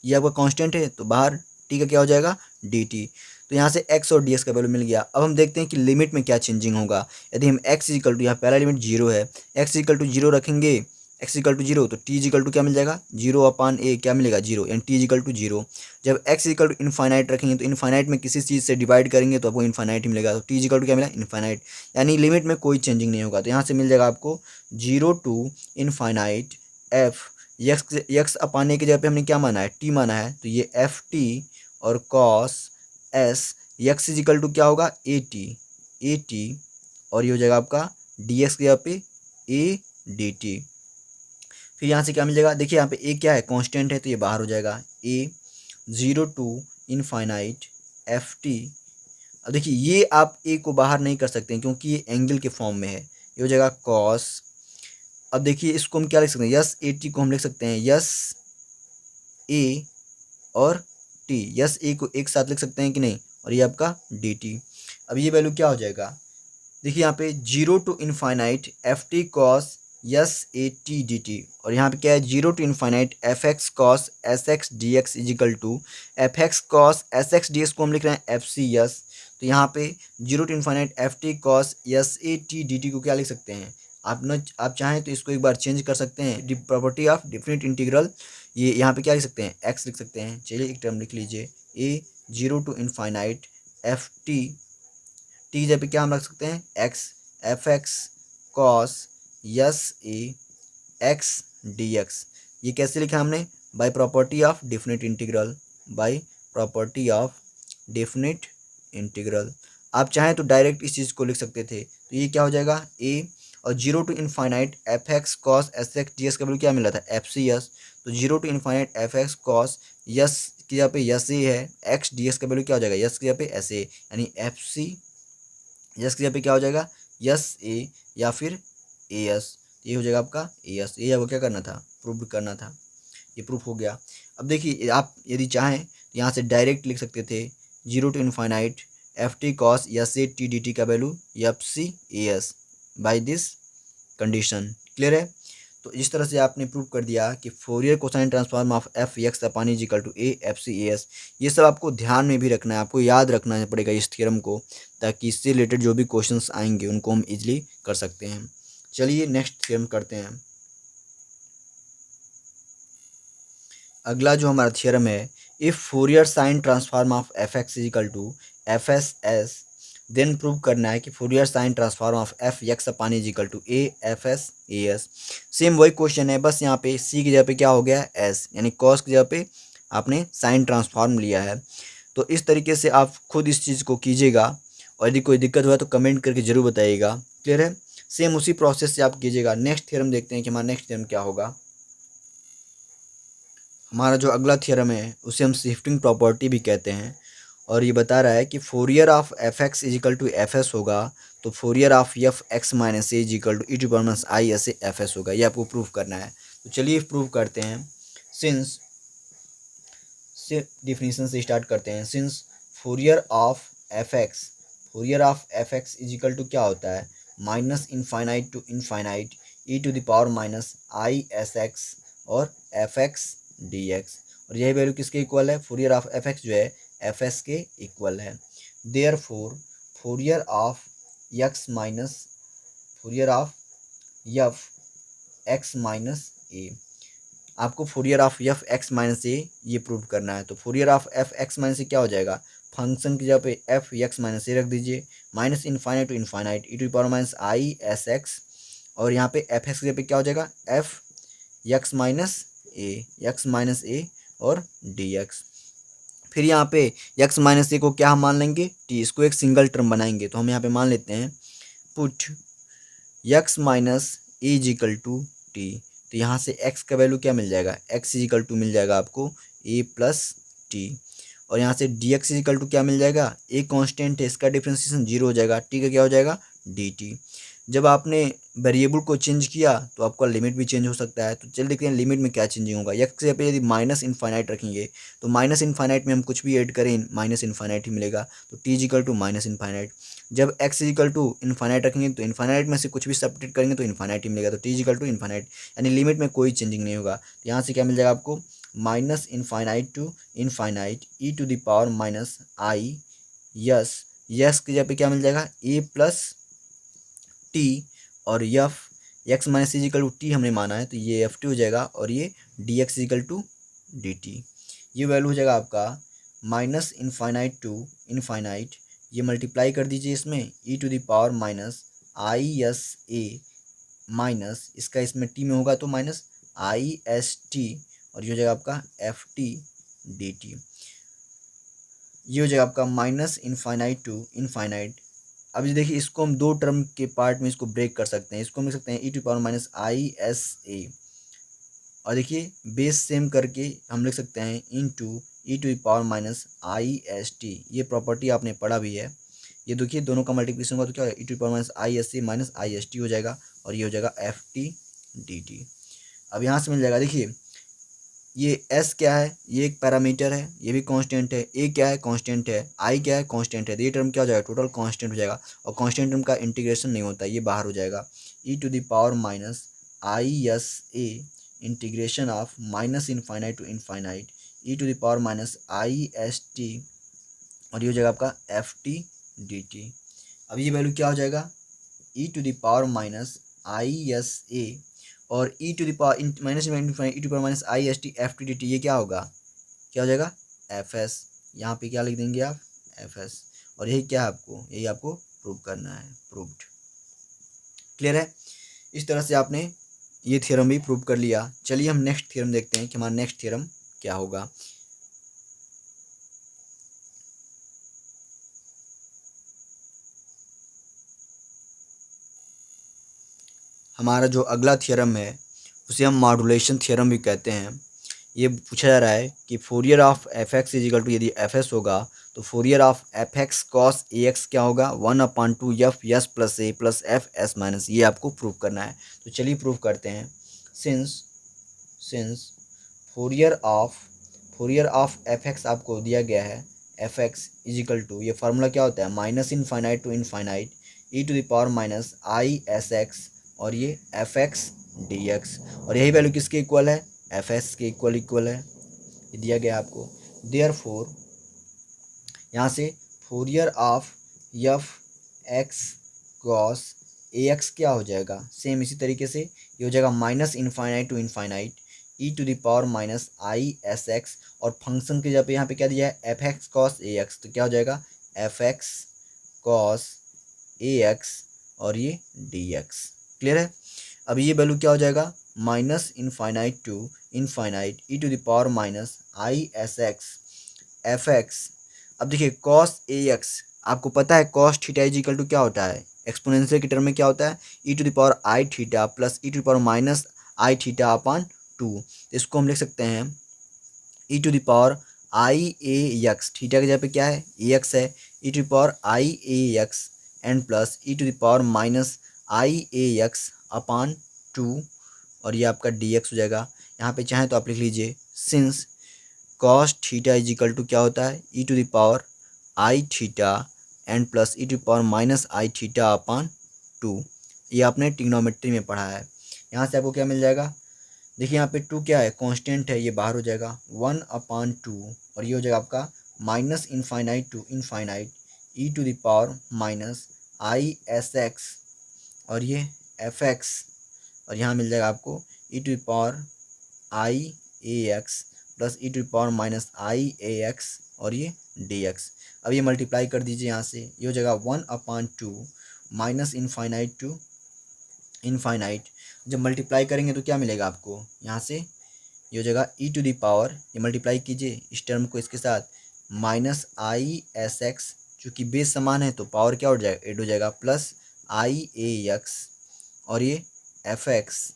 ये आपका कांस्टेंट है तो बाहर टी का क्या हो जाएगा डी टी। तो यहाँ से x और dx का वैल्यू मिल गया। अब हम देखते हैं कि लिमिट में क्या चेंजिंग होगा। यदि हम x इक्वल टू, यहाँ पहला लिमिट 0 है, x इक्वल टू 0 रखेंगे, x इक्वल टू 0 तो t इक्वल टू क्या मिल जाएगा 0 अपान ए, क्या मिलेगा 0, यानी t इक्वल टू 0। जब x इक्वल टू इनफाइनाइट रखेंगे तो इनफाइनाइट में किसी चीज़ से डिवाइड करेंगे तो आपको इनफाइनाइट ही मिलेगा, तो t इक्वल टू क्या मिला इनफाइनाइट, यानी लिमिट में कोई चेंजिंग नहीं होगा। तो यहाँ से मिल जाएगा आपको 0 टू इनफाइनाइट एफ यक्स अपान ए की जगह पे हमने क्या माना है t माना है, तो ये एफ टी और cos S X is equal to क्या होगा ए टी, और ये हो जाएगा आपका डी एक्स की जगह पे ए डी टी। फिर यहाँ से क्या मिल जाएगा, देखिए यहाँ पे ए क्या है कांस्टेंट है तो ये बाहर हो जाएगा ए, 0 टू इनफाइनाइट एफ टी। अब देखिए ये आप ए को बाहर नहीं कर सकते हैं क्योंकि ये एंगल के फॉर्म में है, ये हो जाएगा कॉस। अब देखिए इसको हम क्या लिख सकते हैं, यस ए टी को हम लिख सकते हैं यस ए और टी, यस ए को एक साथ लिख सकते हैं कि नहीं, और ये आपका डी टी। अब ये वैल्यू क्या हो जाएगा, देखिए यहाँ पे zero to infinite F T cos yes A T D T, और यहाँ पे क्या है zero to infinite F x cos S x D x is equal to f x cos S x D x को हम लिख रहे हैं एफ सी यस। तो यहाँ पे zero to infinite F T cos yes A T D T को क्या लिख सकते हैं आप चाहें तो इसको एक बार चेंज कर सकते हैं, प्रॉपर्टी ऑफ डिफिनिट इंटीग्रल, ये यहाँ पे क्या लिख सकते हैं एक्स लिख सकते हैं। चलिए एक टर्म लिख लीजिए A zero to infinite F T T जब क्या हम रख सकते हैं X F x cos yes A X D x. ये कैसे लिखा हमने by property of definite integral, by property of definite integral. आप चाहें तो डायरेक्ट इस चीज़ को लिख सकते थे, तो ये क्या हो जाएगा ए और zero to infinite F x cos S x D x का वैल्यू क्या मिला था एफ सी एस। तो zero to infinite F x cos s की जगह पे यस ए है, एक्स डी एक्स का वैल्यू क्या हो जाएगा यस की जगह पे एस ए, यानी एफ सी यस की जगह पे क्या हो जाएगा यस ए या फिर ए एस। ये हो जाएगा आपका ए एस। ये आपको क्या करना था प्रूव करना था, ये प्रूफ हो गया। अब देखिए आप यदि चाहें तो यहाँ से डायरेक्ट लिख सकते थे zero to infinite F T cos yes A T D T का value F C A S by this condition. Clear है। तो इस तरह से आपने प्रूव कर दिया कि Fourier cosine transform of F x upon equal to A F C A s. ये सब आपको ध्यान में भी रखना है, आपको याद रखना पड़ेगा इस थ्योरम को, ताकि इससे रिलेटेड जो भी क्वेश्चंस आएंगे उनको हम इजीली कर सकते हैं। चलिए नेक्स्ट थ्योरम करते हैं। अगला जो हमारा थ्योरम है, if Fourier sine transform of F x equal to F S s, then prove करना है कि Fourier sine transform of F x upon is equal to A F s a s. Same वही question है, बस यहाँ पे सी की जगह पे क्या हो गया एस, यानी कॉस की जगह पे आपने साइन ट्रांसफॉर्म लिया है। तो इस तरीके से आप खुद इस चीज़ को कीजिएगा, और यदि कोई दिक्कत हुआ तो कमेंट करके ज़रूर बताइएगा। क्लियर है। सेम उसी प्रोसेस से आप कीजिएगा। नेक्स्ट थ्योरम देखते हैं कि हमारा नेक्स्ट थ्योरम क्या होगा। हमारा जो अगला थ्योरम है उसे हम शिफ्टिंग प्रॉपर्टी भी कहते हैं, और ये बता रहा है कि Fourier of F x is equal to F S होगा, तो Fourier of F x minus A is equal to E to power minus I ऐसे एफ एस होगा। ये आपको प्रूव करना है। तो चलिए प्रूव करते हैं। सिंस से डिफिनीशन से स्टार्ट करते हैं। Since Fourier of F x is equal to क्या होता है minus infinite to infinite E to the power minus I S x और एफ एक्स डी एक्स, और यही वैल्यू किसके इक्वल है फोरियर ऑफ एफ एक्स जो है एफ एस के इक्वल है। There Fourier of X minus Fourier of F x minus A, आपको Fourier of F x minus A ये प्रूव करना है। तो Fourier of F x minus A क्या हो जाएगा, फंक्शन की जगह पे एफ एक्स माइनस ए रख दीजिए, minus infinite to infinite E to power minus I S x, और यहाँ पे एफ एक्स की जगह पे क्या हो जाएगा एफ एक्स माइनस ए और डी एक्स। फिर यहाँ पे एक्स माइनस ए को क्या हम मान लेंगे टी, इसको एक सिंगल टर्म बनाएंगे। तो हम यहाँ पे मान लेते हैं put x minus A is equal to t. तो यहाँ से एक्स का वैल्यू क्या मिल जाएगा एक्स इजिकल टू मिल जाएगा आपको ए प्लस टी, और यहाँ से डी एक्स इजिकल टू क्या मिल जाएगा ए कांस्टेंट है, इसका डिफ्रेंसिएशन जीरो हो जाएगा, टी का क्या हो जाएगा डी टी। जब आपने वेरिएबल को चेंज किया तो आपका लिमिट भी चेंज हो सकता है। तो चल देखते हैं लिमिट में क्या चेंजिंग होगा। एक्स पे यदि माइनस इनफाइनाइट रखेंगे तो माइनस इनफाइनाइट में हम कुछ भी ऐड करें माइनस इनफाइनाइट ही मिलेगा, तो t is equal to minus infinite. जब एक्स इजिकल टू इनफाइनाइट रखेंगे तो इनफाइनाइट में से कुछ भी सब्ट्रैक्ट करेंगे तो इनफाइनाइट ही मिलेगा, तो टी इजिकल टू इनफाइनाइट, यानी लिमिट में कोई चेंजिंग नहीं होगा। तो यहाँ से क्या मिल जाएगा आपको minus infinite to infinite E to the power minus I s, s की जगह पे क्या मिल जाएगा ए प्लस टी, और F x minus is equal to t हमने माना है, तो ये एफ टी हो जाएगा, और ये D x is equal to D T. ये वैल्यू हो जाएगा आपका माइनस इनफाइनाइट टू इनफाइनाइट, ये मल्टीप्लाई कर दीजिए इसमें E to the power minus I S A minus इसका इसमें टी में होगा तो माइनस आई एस टी, और ये हो जाएगा आपका एफ टी डी टी। ये हो जाएगा आपका माइनस इनफाइनाइट टू इनफाइनाइट। अब ये देखिए इसको हम दो टर्म के पार्ट में इसको ब्रेक कर सकते हैं। इसको हम लिख सकते हैं E to power minus I S A, और देखिए बेस सेम करके हम लिख सकते हैं into E to power minus I S T. ये प्रॉपर्टी आपने पढ़ा भी है। ये देखिए दोनों का मल्टीप्लिकेशन होगा तो क्या होगा E to power minus I S A minus I S T हो जाएगा, और ये हो जाएगा एफ टी डी टी। अब यहाँ से मिल जाएगा देखिए ये एस क्या है, ये एक पैरामीटर है, ये भी कांस्टेंट है, ए क्या है कांस्टेंट है, आई क्या है कांस्टेंट है, तो ये टर्म क्या हो जाएगा टोटल कांस्टेंट हो जाएगा। और कांस्टेंट टर्म का इंटीग्रेशन नहीं होता, ये बाहर हो जाएगा। E to the power minus I S A integration of minus infinite to infinite E to the power minus I S T, और ये हो जाएगा आपका एफ टी डी टी। अब ये वैल्यू क्या हो जाएगा, E to the power minus I S A और E to the power minus E to power minus I S T F T D T, ये क्या होगा, क्या हो जाएगा एफ एस। यहाँ पे क्या लिख देंगे आप एफ एस, और यही क्या है आपको, यही आपको प्रूव करना है, प्रूव्ड। क्लियर है। इस तरह से आपने ये थ्योरम भी प्रूव कर लिया। चलिए हम नेक्स्ट थ्योरम देखते हैं कि हमारा नेक्स्ट थ्योरम क्या होगा। हमारा जो अगला थ्योरम है उसे हम मॉड्यूलेशन थ्योरम भी कहते हैं। ये पूछा जा रहा है कि Fourier of F x is equal to, यदि एफ एस होगा तो Fourier of F x cos a x क्या होगा, 1/2 एफ एस प्लस ए प्लस एफ एस माइनस, ये आपको प्रूव करना है। तो चलिए प्रूव करते हैं। Since Fourier of F x आपको दिया गया है, एफ एक्स इजिकल टू, ये फार्मूला क्या होता है, minus infinite to infinite E to the power minus I S x और ये एफ एक्स डी एक्स, और यही वैल्यू किसके इक्वल है, एफ एस के इक्वल है, ये दिया गया आपको। देयरफॉर यहाँ से Fourier of F x cos a x क्या हो जाएगा, सेम इसी तरीके से ये हो जाएगा minus infinite to infinite E to the power minus I S x, और फंक्शन के जब यहाँ पे क्या दिया है f x cos a x, तो क्या हो जाएगा F x cos a x और ये डी एक्स। क्लियर है। अब ये वैल्यू क्या हो जाएगा, minus infinite to infinite E to the power minus I S x F x. अब देखिए कॉस ए एक्स, आपको पता है कॉस थीटा इजिकल टू क्या होता है, एक्सपोनेंशियल के टर्म में क्या होता है, E to the power I theta plus E to the power minus I theta upon 2। इसको हम लिख सकते हैं E to the power I A X, theta की जगह पे क्या है ए एक्स है, E to the power I A X and plus E to the power minus I A X upon 2, और ये आपका डी एक्स हो जाएगा। यहाँ पे चाहें तो आप लिख लीजिए since cos theta is equal to क्या होता है E to the power I theta and plus E to the power minus I theta upon 2, ये आपने ट्रिग्नोमेट्री में पढ़ा है। यहाँ से आपको क्या मिल जाएगा, देखिए यहाँ पे 2 क्या है कांस्टेंट है, ये बाहर हो जाएगा 1/2, और ये हो जाएगा आपका minus infinite to infinite E to the power minus I S x और ये एफ एक्स, और यहाँ मिल जाएगा आपको E to the power I A X plus E to the power minus I A x और ये डी एक्स। अब ये मल्टीप्लाई कर दीजिए, यहाँ से ये हो जाएगा 1/2 माइनस इनफाइनाइट टू इनफाइनाइट। जब मल्टीप्लाई करेंगे तो क्या मिलेगा आपको, यहाँ से ये हो जाएगा ई टू द पावर, ये मल्टीप्लाई कीजिए इस टर्म को इसके साथ, माइनस आई एस एक्स, चूँकि बेस समान है तो पावर क्या हो जाएगा एड हो जाएगा, प्लस आई ए एक्स और ये एफ एक्स,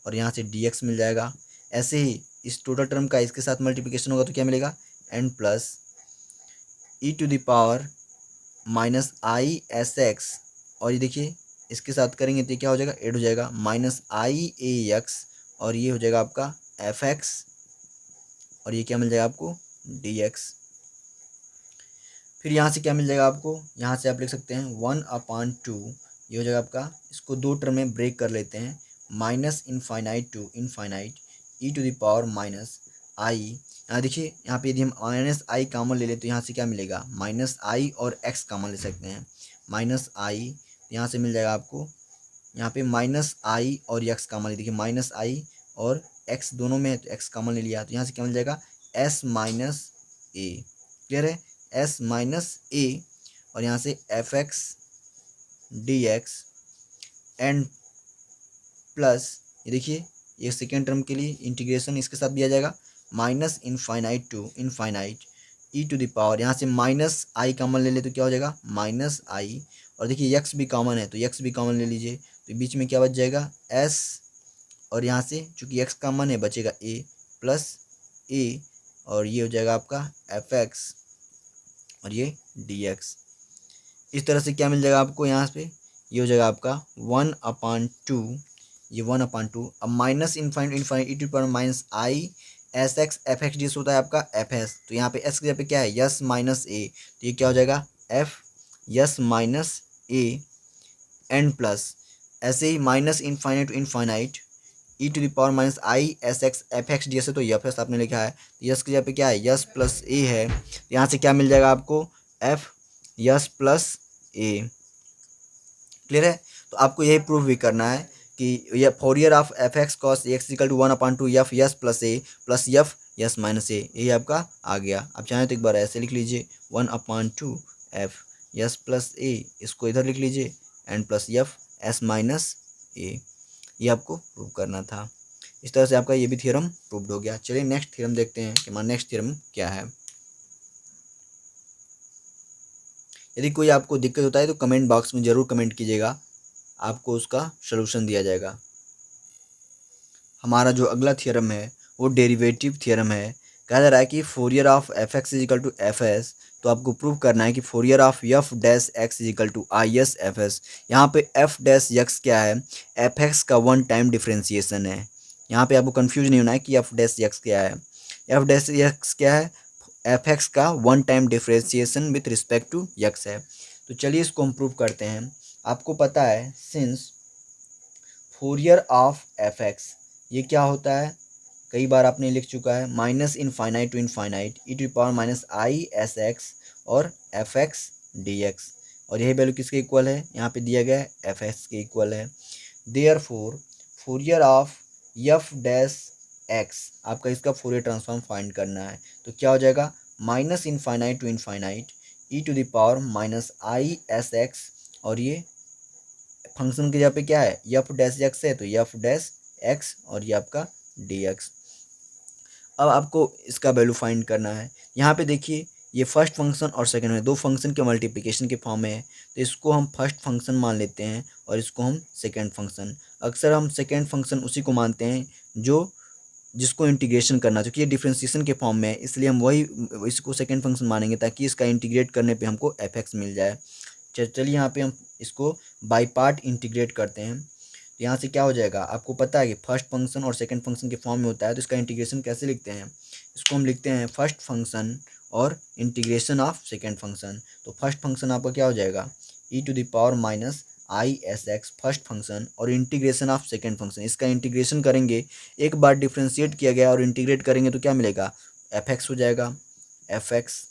और यहाँ से डी एक्स मिल जाएगा। ऐसे ही इस टोटल टर्म का इसके साथ मल्टीप्लिकेशन होगा तो क्या मिलेगा n plus E to the power minus I S x, और ये देखिए इसके साथ करेंगे तो क्या हो जाएगा एड हो जाएगा माइनस आई ए एक्स, और ये हो जाएगा आपका एफ एक्स, और ये क्या मिल जाएगा आपको डी एक्स। फिर यहाँ से क्या मिल जाएगा आपको, यहाँ से आप लिख सकते हैं 1/2, ये हो जाएगा आपका, इसको 2 टर्म में ब्रेक कर लेते हैं, minus infinite to infinite E to the power minus I. यहाँ देखिए यहाँ पे यदि हम माइनस आई कॉमन ले लें तो यहाँ से क्या मिलेगा, माइनस आई और एक्स कॉमन ले सकते हैं, माइनस आई यहाँ से मिल जाएगा आपको, यहाँ पे माइनस आई और एक्स कॉमन ले, देखिए माइनस आई और एक्स दोनों में है तो एक्स कॉमन ले लिया, तो यहाँ से क्या मिल जाएगा एस माइनस ए। क्लियर है, एस माइनस ए, और यहाँ से F x D X and plus ये देखिए ये सेकेंड टर्म के लिए इंटीग्रेशन इसके साथ दिया जाएगा, minus infinite to infinite E to the power, यहाँ से माइनस आई कॉमन ले ले तो क्या हो जाएगा माइनस आई, और देखिए एक्स भी कॉमन है तो एक्स भी कॉमन ले लीजिए, तो बीच में क्या बच जाएगा एस, और यहाँ से चूँकि एक्स कॉमन है बचेगा ए प्लस ए, और ये हो जाएगा आपका एफ एक्स और ये डी एक्स। इस तरह से क्या मिल जाएगा आपको, यहाँ पे ये हो जाएगा आपका 1/2, ये 1/2, अब minus infinite E to power minus I S x F x d होता है आपका एफ एस, तो यहाँ पे एस की जगह पे क्या है यस माइनस ए, तो ये क्या हो जाएगा F S minus A N plus, ऐसे ही minus infinite to infinite E to the power minus I S x F x D S है, तो एफ एस आपने लिखा है, तो यस की जगह पे क्या है यस प्लस ए है, यहाँ से क्या मिल जाएगा आपको एफ यस प्लस ए। क्लियर है। तो आपको यही प्रूफ भी करना है कि यह Fourier of F x cos X equal to 1/2 F S plus A plus F S minus A, यही आपका आ गया। आप चाहें तो एक बार ऐसे लिख लीजिए 1/2 एफ यस प्लस ए, इसको इधर लिख लीजिए and plus F S minus A, ये आपको प्रूव करना था। इस तरह से आपका ये भी थ्योरम प्रूव्ड हो गया। चलिए नेक्स्ट थ्योरम देखते हैं कि हमारा नेक्स्ट थ्योरम क्या है। यदि कोई आपको दिक्कत होता है तो कमेंट बॉक्स में ज़रूर कमेंट कीजिएगा, आपको उसका सलूशन दिया जाएगा। हमारा जो अगला थ्योरम है वो डेरिवेटिव थ्योरम है। कहा जा रहा है कि Fourier of F x is equal to F s, तो आपको प्रूव करना है कि Fourier of f dash x is equal to i S f s. यहाँ पे एफ डैश एक्स क्या है, एफ एक्स का वन टाइम डिफ्रेंसिएशन है। यहाँ पे आपको कंफ्यूज नहीं होना है कि एफ डैश एक्स क्या है। एफ डैश एक्स क्या है, एफ एक्स का one time differentiation with respect to x है। तो चलिए इसको हम प्रूव करते हैं। आपको पता है since Fourier of F x ये क्या होता है, कई बार आपने लिख चुका है minus infinite to infinite E to power minus I S x और एफ एक्स डी एक्स, और यही वैल्यू किसके इक्वल है, यहाँ पे दिया गया है एफ एक्स के इक्वल है। Therefore Fourier of f dash x, आपका इसका फोरियर ट्रांसफॉर्म फाइंड करना है, तो क्या हो जाएगा minus infinite to infinite E to the power minus I S x, और ये फंक्शन की जगह पे क्या है एफ डैश एक्स है, तो एफ डैश एक्स और ये आपका डी एक्स। अब आपको इसका वैल्यू फाइंड करना है। यहाँ पे देखिए ये फर्स्ट फंक्शन और सेकंड में दो फंक्शन के मल्टीप्लिकेशन के फॉर्म में है, तो इसको हम फर्स्ट फंक्शन मान लेते हैं और इसको हम सेकंड फंक्शन। अक्सर हम सेकंड फंक्शन उसी को मानते हैं जो जिसको इंटीग्रेशन करना, क्योंकि ये डिफ्रेंसिएशन के फॉर्म में है, इसलिए हम वही इसको सेकंड फंक्शन मानेंगे ताकि इसका इंटीग्रेट करने पे हमको एफ एक्स मिल जाए। चलिए यहाँ पे हम इसको बाई पार्ट इंटीग्रेट करते हैं। तो यहाँ से क्या हो जाएगा, आपको पता है कि फर्स्ट फंक्शन और सेकंड फंक्शन के फॉर्म में होता है, तो इसका इंटीग्रेशन कैसे लिखते हैं, इसको हम लिखते हैं फर्स्ट फंक्शन और इंटीग्रेशन ऑफ सेकंड फंक्शन। तो फर्स्ट फंक्शन आपका क्या हो जाएगा E to the power minus I S X first function और इंटीग्रेशन ऑफ सेकंड फंक्शन, इसका इंटीग्रेशन करेंगे, एक बार डिफ्रेंशिएट किया गया और इंटीग्रेट करेंगे तो क्या मिलेगा एफ एक्स हो जाएगा एफ एक्स,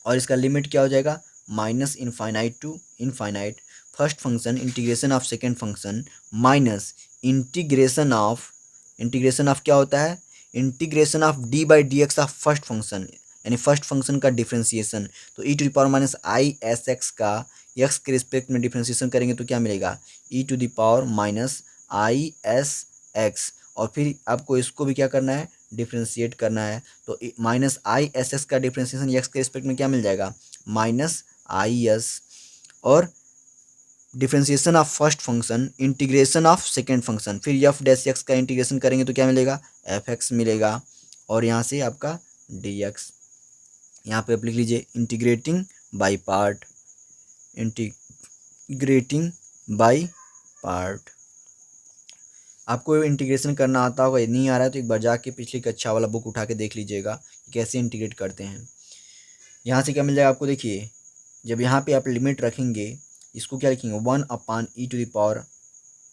और इसका लिमिट क्या हो जाएगा minus infinite to infinite first function integration of second function minus integration of क्या होता है integration of D by D X of first function, यानी फर्स्ट फंक्शन का डिफ्रेंसिएशन। तो E to the power minus I S X का X के respect में differentiation करेंगे तो क्या मिलेगा E to the power minus I S x, और फिर आपको इसको भी क्या करना है डिफ्रेंशिएट करना है। तो माइनस आई एस एक्स का डिफ्रेंसिएशन एक्स के रिस्पेक्ट में क्या मिल जाएगा माइनस आई एस, और differentiation of first function integration of second function, फिर एफ डैश एक्स का इंटीग्रेशन करेंगे तो क्या मिलेगा एफ एक्स मिलेगा, और यहाँ से आपका डी एक्स। यहाँ पे आप लिख लीजिए integrating by part, integrating by part. आपको इंटीग्रेशन करना आता होगा, यदि नहीं आ रहा है तो एक बार जाके पिछली कक्षा वाला बुक उठा के देख लीजिएगा कि कैसे इंटीग्रेट करते हैं। यहाँ से क्या मिल जाएगा आपको, देखिए जब यहाँ पे आप लिमिट रखेंगे इसको क्या लिखेंगे 1/e to the power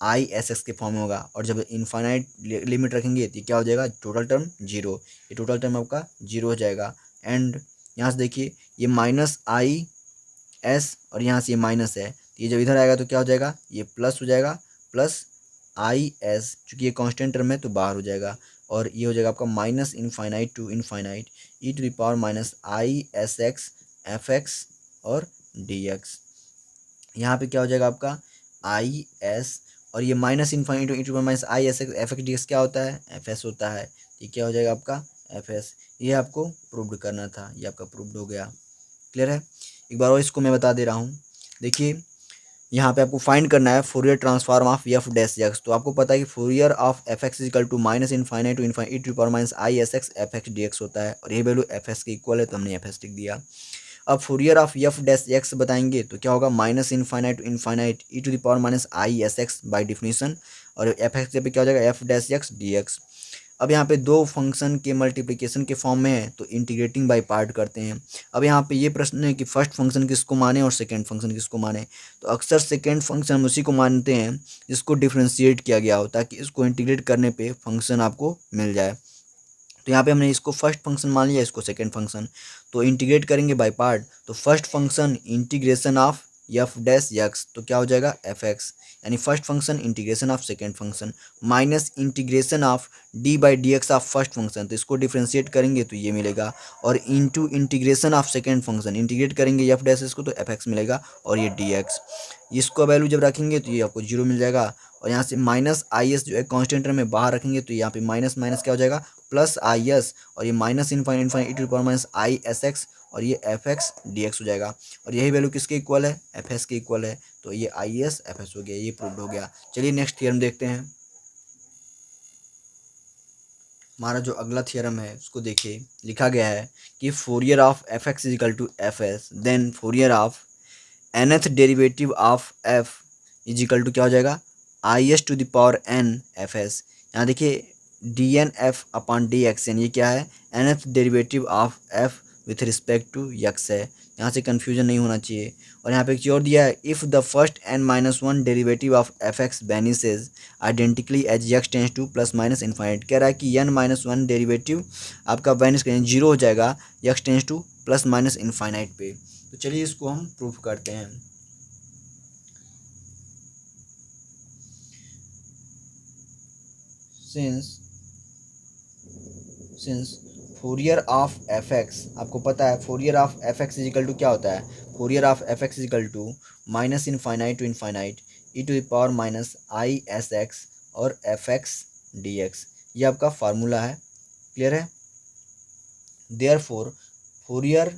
i S x के फॉर्म में होगा, और जब इनफाइनाइट लिमिट रखेंगे तो क्या हो जाएगा टोटल टर्म जीरो, ये टोटल टर्म आपका जीरो हो जाएगा। एंड यहाँ से देखिए ये माइनस आई एस और यहाँ से ये माइनस है, तो ये जब इधर आएगा तो क्या हो जाएगा ये प्लस हो जाएगा प्लस आई एस, चूँकि ये कांस्टेंट टर्म है तो बाहर हो जाएगा, और ये हो जाएगा आपका minus infinite to infinite E to the power minus I S x F x और डी एक्स। यहाँ पे क्या हो जाएगा आपका आई एस, और ये minus infinite to E to minus I S x F x D x क्या होता है एफ एस होता है, ये क्या हो जाएगा आपका एफ एस। ये आपको प्रूव्ड करना था, ये आपका प्रूव्ड हो गया। क्लियर है। एक बार और इसको मैं बता दे रहा हूँ, देखिए यहाँ पे आपको फाइंड करना है Fourier transform of f dash x. तो आपको पता है कि Fourier of F x is equal to minus infinite to infinite E to power minus I S x F x D x होता है, और ये वैल्यू एफ एस के इक्वल है तो हमने एफ एस लिख दिया। अब Fourier of f dash x बताएंगे तो क्या होगा minus infinite to infinite E to the power minus I S x by definition, और एफ एक्स पे क्या हो जाएगा F dash x D X. अब यहाँ पे दो फंक्शन के मल्टीप्लिकेशन के फॉर्म में है तो इंटीग्रेटिंग बाय पार्ट करते हैं। अब यहाँ पे ये प्रश्न है कि फर्स्ट फंक्शन किसको माने और सेकंड फंक्शन किसको माने, तो अक्सर सेकंड फंक्शन हम उसी को मानते हैं जिसको डिफ्रेंशिएट किया गया हो, ताकि इसको इंटीग्रेट करने पे फंक्शन आपको मिल जाए। तो यहाँ पे हमने इसको फर्स्ट फंक्शन मान लिया, इसको सेकंड फंक्शन, तो इंटीग्रेट करेंगे बाय पार्ट। तो first function integration of f dash x, तो क्या हो जाएगा एफ एक्स, यानी first function integration of second function, minus integration of D by D X of first function, तो इसको डिफ्रेंशिएट करेंगे तो ये मिलेगा, और into integration of second function, integrate करेंगे एफ डैश इसको तो एफ एक्स मिलेगा, और ये डी एक्स, इसको वैल्यू जब रखेंगे तो ये आपको जीरो मिल जाएगा। और यहाँ से माइनस आई एस जो है कॉन्स्टेंट में बाहर रखेंगे तो यहाँ पे माइनस माइनस क्या हो जाएगा प्लस आई एस, और ये minus infinite infinite E to the power minus I S x, और ये एफ एक्स डी एक्स हो जाएगा। और यही वैल्यू किसके इक्वल है, एफ एस के इक्वल है, तो ये आई एस एफ एस हो गया, ये प्रूव्ड हो गया। चलिए नेक्स्ट थियरम देखते हैं। हमारा जो अगला थियरम है उसको देखिए, लिखा गया है कि Fourier of F x is equal to F S, then Fourier of nth derivative of f is equal to क्या हो जाएगा i s to the power n f s. यहाँ देखिए d N F upon D x n, ये क्या है nth derivative of f with respect to x है, यहाँ से कन्फ्यूजन नहीं होना चाहिए। और यहाँ पे एक और दिया है, if the first N minus one derivative of F X vanishes identically as X tends to plus minus infinite, कह रहा है कि एन माइनस वन डेरिवेटिव आपका वेनिस करें जीरो हो जाएगा X tends to plus minus infinite पे। तो चलिए इसको हम प्रूफ करते हैं। Since Fourier of F x, आपको पता है Fourier of F x is equal to क्या होता है, Fourier of F x is equal to minus infinite to infinite E to the power minus I S x और एफ एक्स डी एक्स, ये आपका formula है। क्लियर है। Therefore Fourier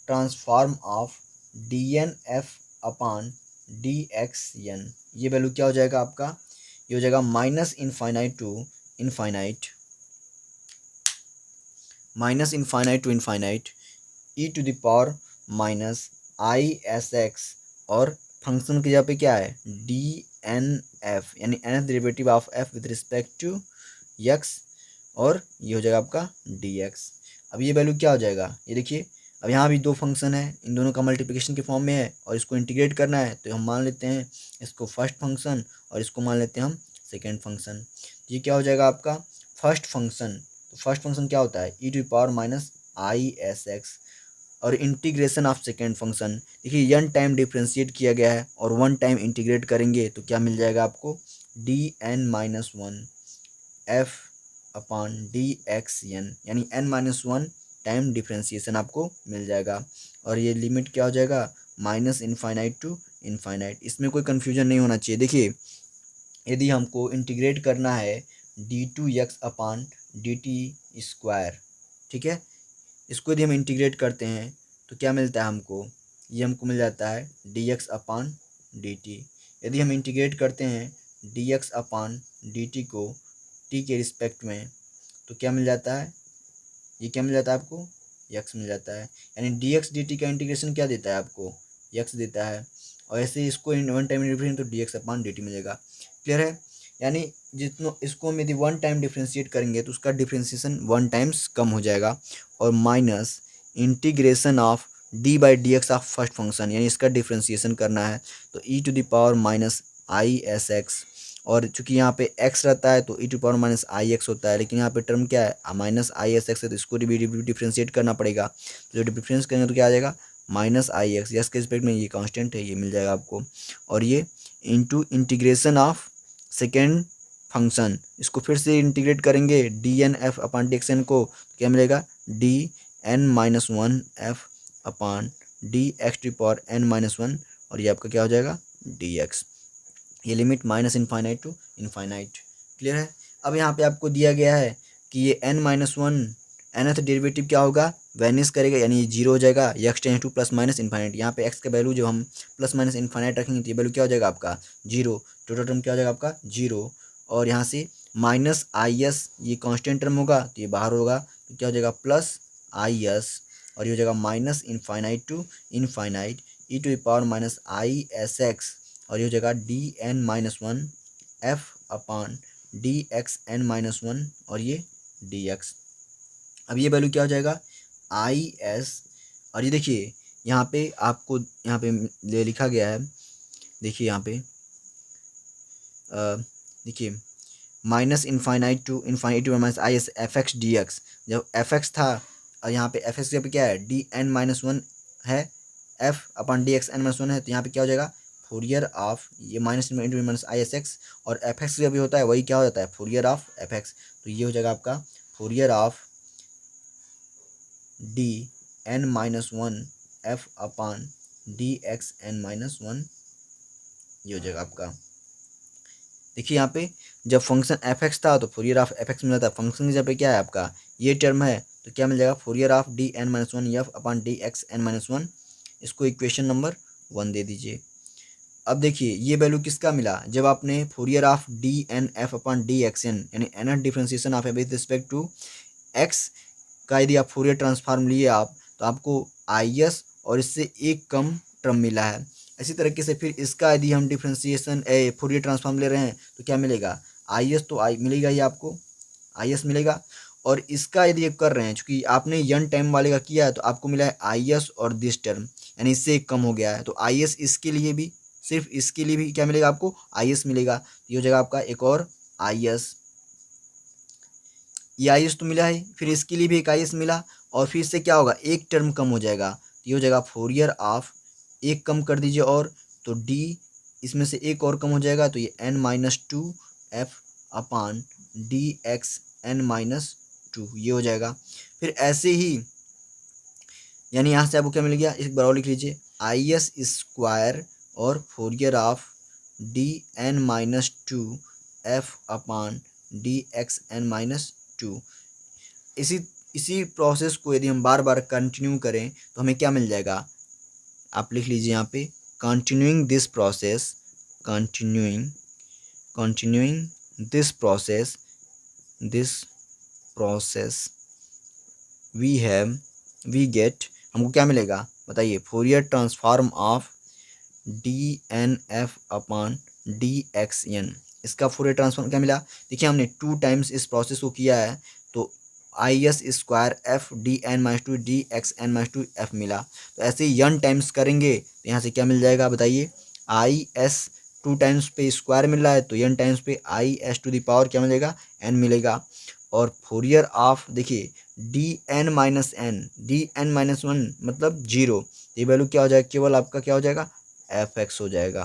transform of D N F upon D x n, ये value क्या हो जाएगा आपका, ये हो जाएगा minus infinite to infinite, minus infinite to infinite E to the power minus I S x, और फंक्शन की जगह पे क्या है डी एन एफ, यानी nth derivative of f with respect to x, और ये हो जाएगा आपका डी एक्स। अब ये वैल्यू क्या हो जाएगा, ये देखिए अब यहाँ भी दो फंक्शन है, इन दोनों का मल्टीप्लिकेशन के फॉर्म में है और इसको इंटीग्रेट करना है, तो हम मान लेते हैं इसको फर्स्ट फंक्शन और इसको मान लेते हैं हम सेकेंड फंक्शन। ये क्या हो जाएगा आपका फर्स्ट फंक्शन, तो फर्स्ट फंक्शन क्या होता है E to power minus I S x, और इंटीग्रेशन ऑफ सेकेंड फंक्शन, देखिए n टाइम डिफ्रेंशिएट किया गया है और 1 टाइम इंटीग्रेट करेंगे तो क्या मिल जाएगा आपको d N minus one f upon D x N, यानी n minus one time differentiation आपको मिल जाएगा। और ये लिमिट क्या हो जाएगा माइनस इनफाइनाइट टू इनफाइनाइट, इसमें कोई कन्फ्यूजन नहीं होना चाहिए। देखिए यदि हमको इंटीग्रेट करना है d two x upon d t square, ठीक है, इसको यदि हम इंटीग्रेट करते हैं तो क्या मिलता है हमको, ये हमको मिल जाता है D x upon d T. यदि हम इंटीग्रेट करते हैं D x upon d T को टी के रिस्पेक्ट में तो क्या मिल जाता है, ये क्या मिल जाता है आपको यक्स मिल जाता है, यानी डी एक्स डी टी का इंटीग्रेशन क्या देता है आपको यक्स देता है, और ऐसे इसको वन टाइम डिफरेंशिएट तो d x upon d T मिलेगा। क्लियर है, यानी जितना इसको हम यदि 1 टाइम डिफ्रेंशिएट करेंगे तो उसका डिफ्रेंशिएशन 1 टाइम्स कम हो जाएगा, और minus integration of D by D X of first function, यानी इसका डिफ्रेंशिएशन करना है तो E to the power minus I S x, और चूंकि यहाँ पे x रहता है तो E to power minus I X होता है, लेकिन यहाँ पे टर्म क्या है माइनस आई एस एक्स है तो इसको भी डिफ्रेंशिएट करना पड़ेगा, तो जो डिफ्रेंस करेंगे तो क्या आ जाएगा माइनस आई एक्स, यस के रिस्पेक्ट में ये कांस्टेंट है ये मिल जाएगा आपको, और ये into integration of second function, इसको फिर से इंटीग्रेट करेंगे d N F upon D x n को, तो क्या मिलेगा d N minus one f upon D x to power n minus one, और ये आपका क्या हो जाएगा डी एक्स, ये limit minus infinite to infinite. Clear है। अब यहाँ पे आपको दिया गया है कि ये N minus one nth derivative क्या होगा वैनिस करेगा, यानी ये जीरो हो जाएगा x tends to plus minus infinite, यहाँ पे एक्स का वैल्यू जो हम प्लस माइनस इन्फाइनाइट रखेंगे तो ये वैल्यू क्या हो जाएगा आपका जीरो, टोटल टर्म क्या हो जाएगा आपका जीरो, और यहाँ से माइनस आई एस ये कॉन्स्टेंट टर्म होगा तो ये बाहर होगा तो क्या हो जाएगा प्लस आई एस, और ये हो जाएगा minus infinite to infinite E to the power minus I S x, और ये हो जाएगा d N minus one f upon D x N minus one, और ये डी एक्स। अब ये वैल्यू क्या हो जाएगा आई एस, और ये देखिए यहाँ पे आपको यहाँ पे ले लिखा गया है, देखिए यहाँ पे देखिए minus infinite to infinite to minus I S F x D X. जब एफ एक्स था और यहाँ पे एफ एक्स पे क्या है डी एन माइनस वन है, F upon D x N minus one है, तो यहाँ पे क्या हो जाएगा फोरियर ऑफ ये minus into minus I S x, और एफ एक्स भी होता है वही क्या हो जाता है फोरियर ऑफ एफ एक्स। तो ये हो जाएगा आपका Fourier of D N minus one F upon D x N minus one, ये हो जाएगा आपका। देखिए यहाँ पे जब फंक्शन एफ एक्स था तो फोरियर ऑफ एफ एक्स मिला था, फंक्शन की जगह पे क्या है आपका ये टर्म है, तो क्या मिल जाएगा Fourier of D N minus one F upon D x N minus one. इसको इक्वेशन नंबर 1 दे दीजिए। अब देखिए ये वैल्यू किसका मिला, जब आपने Fourier of D N F upon D x N यानी N differentiation of with respect to X का यदि आप फोरियर ट्रांसफॉर्म लिए आप, तो आपको आई एस और इससे एक कम टर्म मिला है। इसी तरीके से फिर इसका यदि हम डिफरेंशिएशन फोरियर ट्रांसफॉर्म ले रहे हैं तो क्या मिलेगा आई एस, तो आई मिलेगा ही आपको, आई एस मिलेगा। और इसका यदि आप कर रहे हैं चूँकि आपने यन टाइम वाले का किया है तो आपको मिला है आई एस और दिस टर्म यानी इससे एक कम हो गया है, तो आई एस इसके लिए भी सिर्फ इसके लिए भी क्या मिलेगा आपको आई एस मिलेगा। ये हो जाएगा आपका एक और आई एस, ये आई एस तो मिला है, फिर इसके लिए भी एक आई एस मिला, और फिर इससे क्या होगा एक टर्म कम हो जाएगा, तो ये हो जाएगा फोरियर ऑफ एक कम कर दीजिए और, तो डी इसमें से एक और कम हो जाएगा, तो ये N minus two F upon D x N minus two, ये हो जाएगा। फिर ऐसे ही यानी यहाँ से आपको क्या मिल गया, एक बार और लिख लीजिए आई एस स्क्वायर और Fourier of D N minus two F upon D x N minus two. इसी प्रोसेस को यदि हम बार बार कंटिन्यू करें तो हमें क्या मिल जाएगा, आप लिख लीजिए यहाँ पे continuing this process, continuing this process we get, हमको क्या मिलेगा बताइए Fourier transform of D N f upon D x n. इसका फोरियर ट्रांसफॉर्म क्या मिला, देखिए हमने 2 टाइम्स इस प्रोसेस को किया है, तो i s square f d N minus two d x N minus two f मिला। तो ऐसे ही यन टाइम्स करेंगे तो यहाँ से क्या मिल जाएगा बताइए आई एस 2 टाइम्स पे स्क्वायर मिल रहा है, तो यन टाइम्स पे i s to the power क्या मिलेगा एन मिलेगा। और फोरियर ऑफ देखिए डी एन माइनस वन मतलब 0, ये वैल्यू क्या हो जाएगा केवल आपका क्या हो जाएगा एफ एक्स हो जाएगा,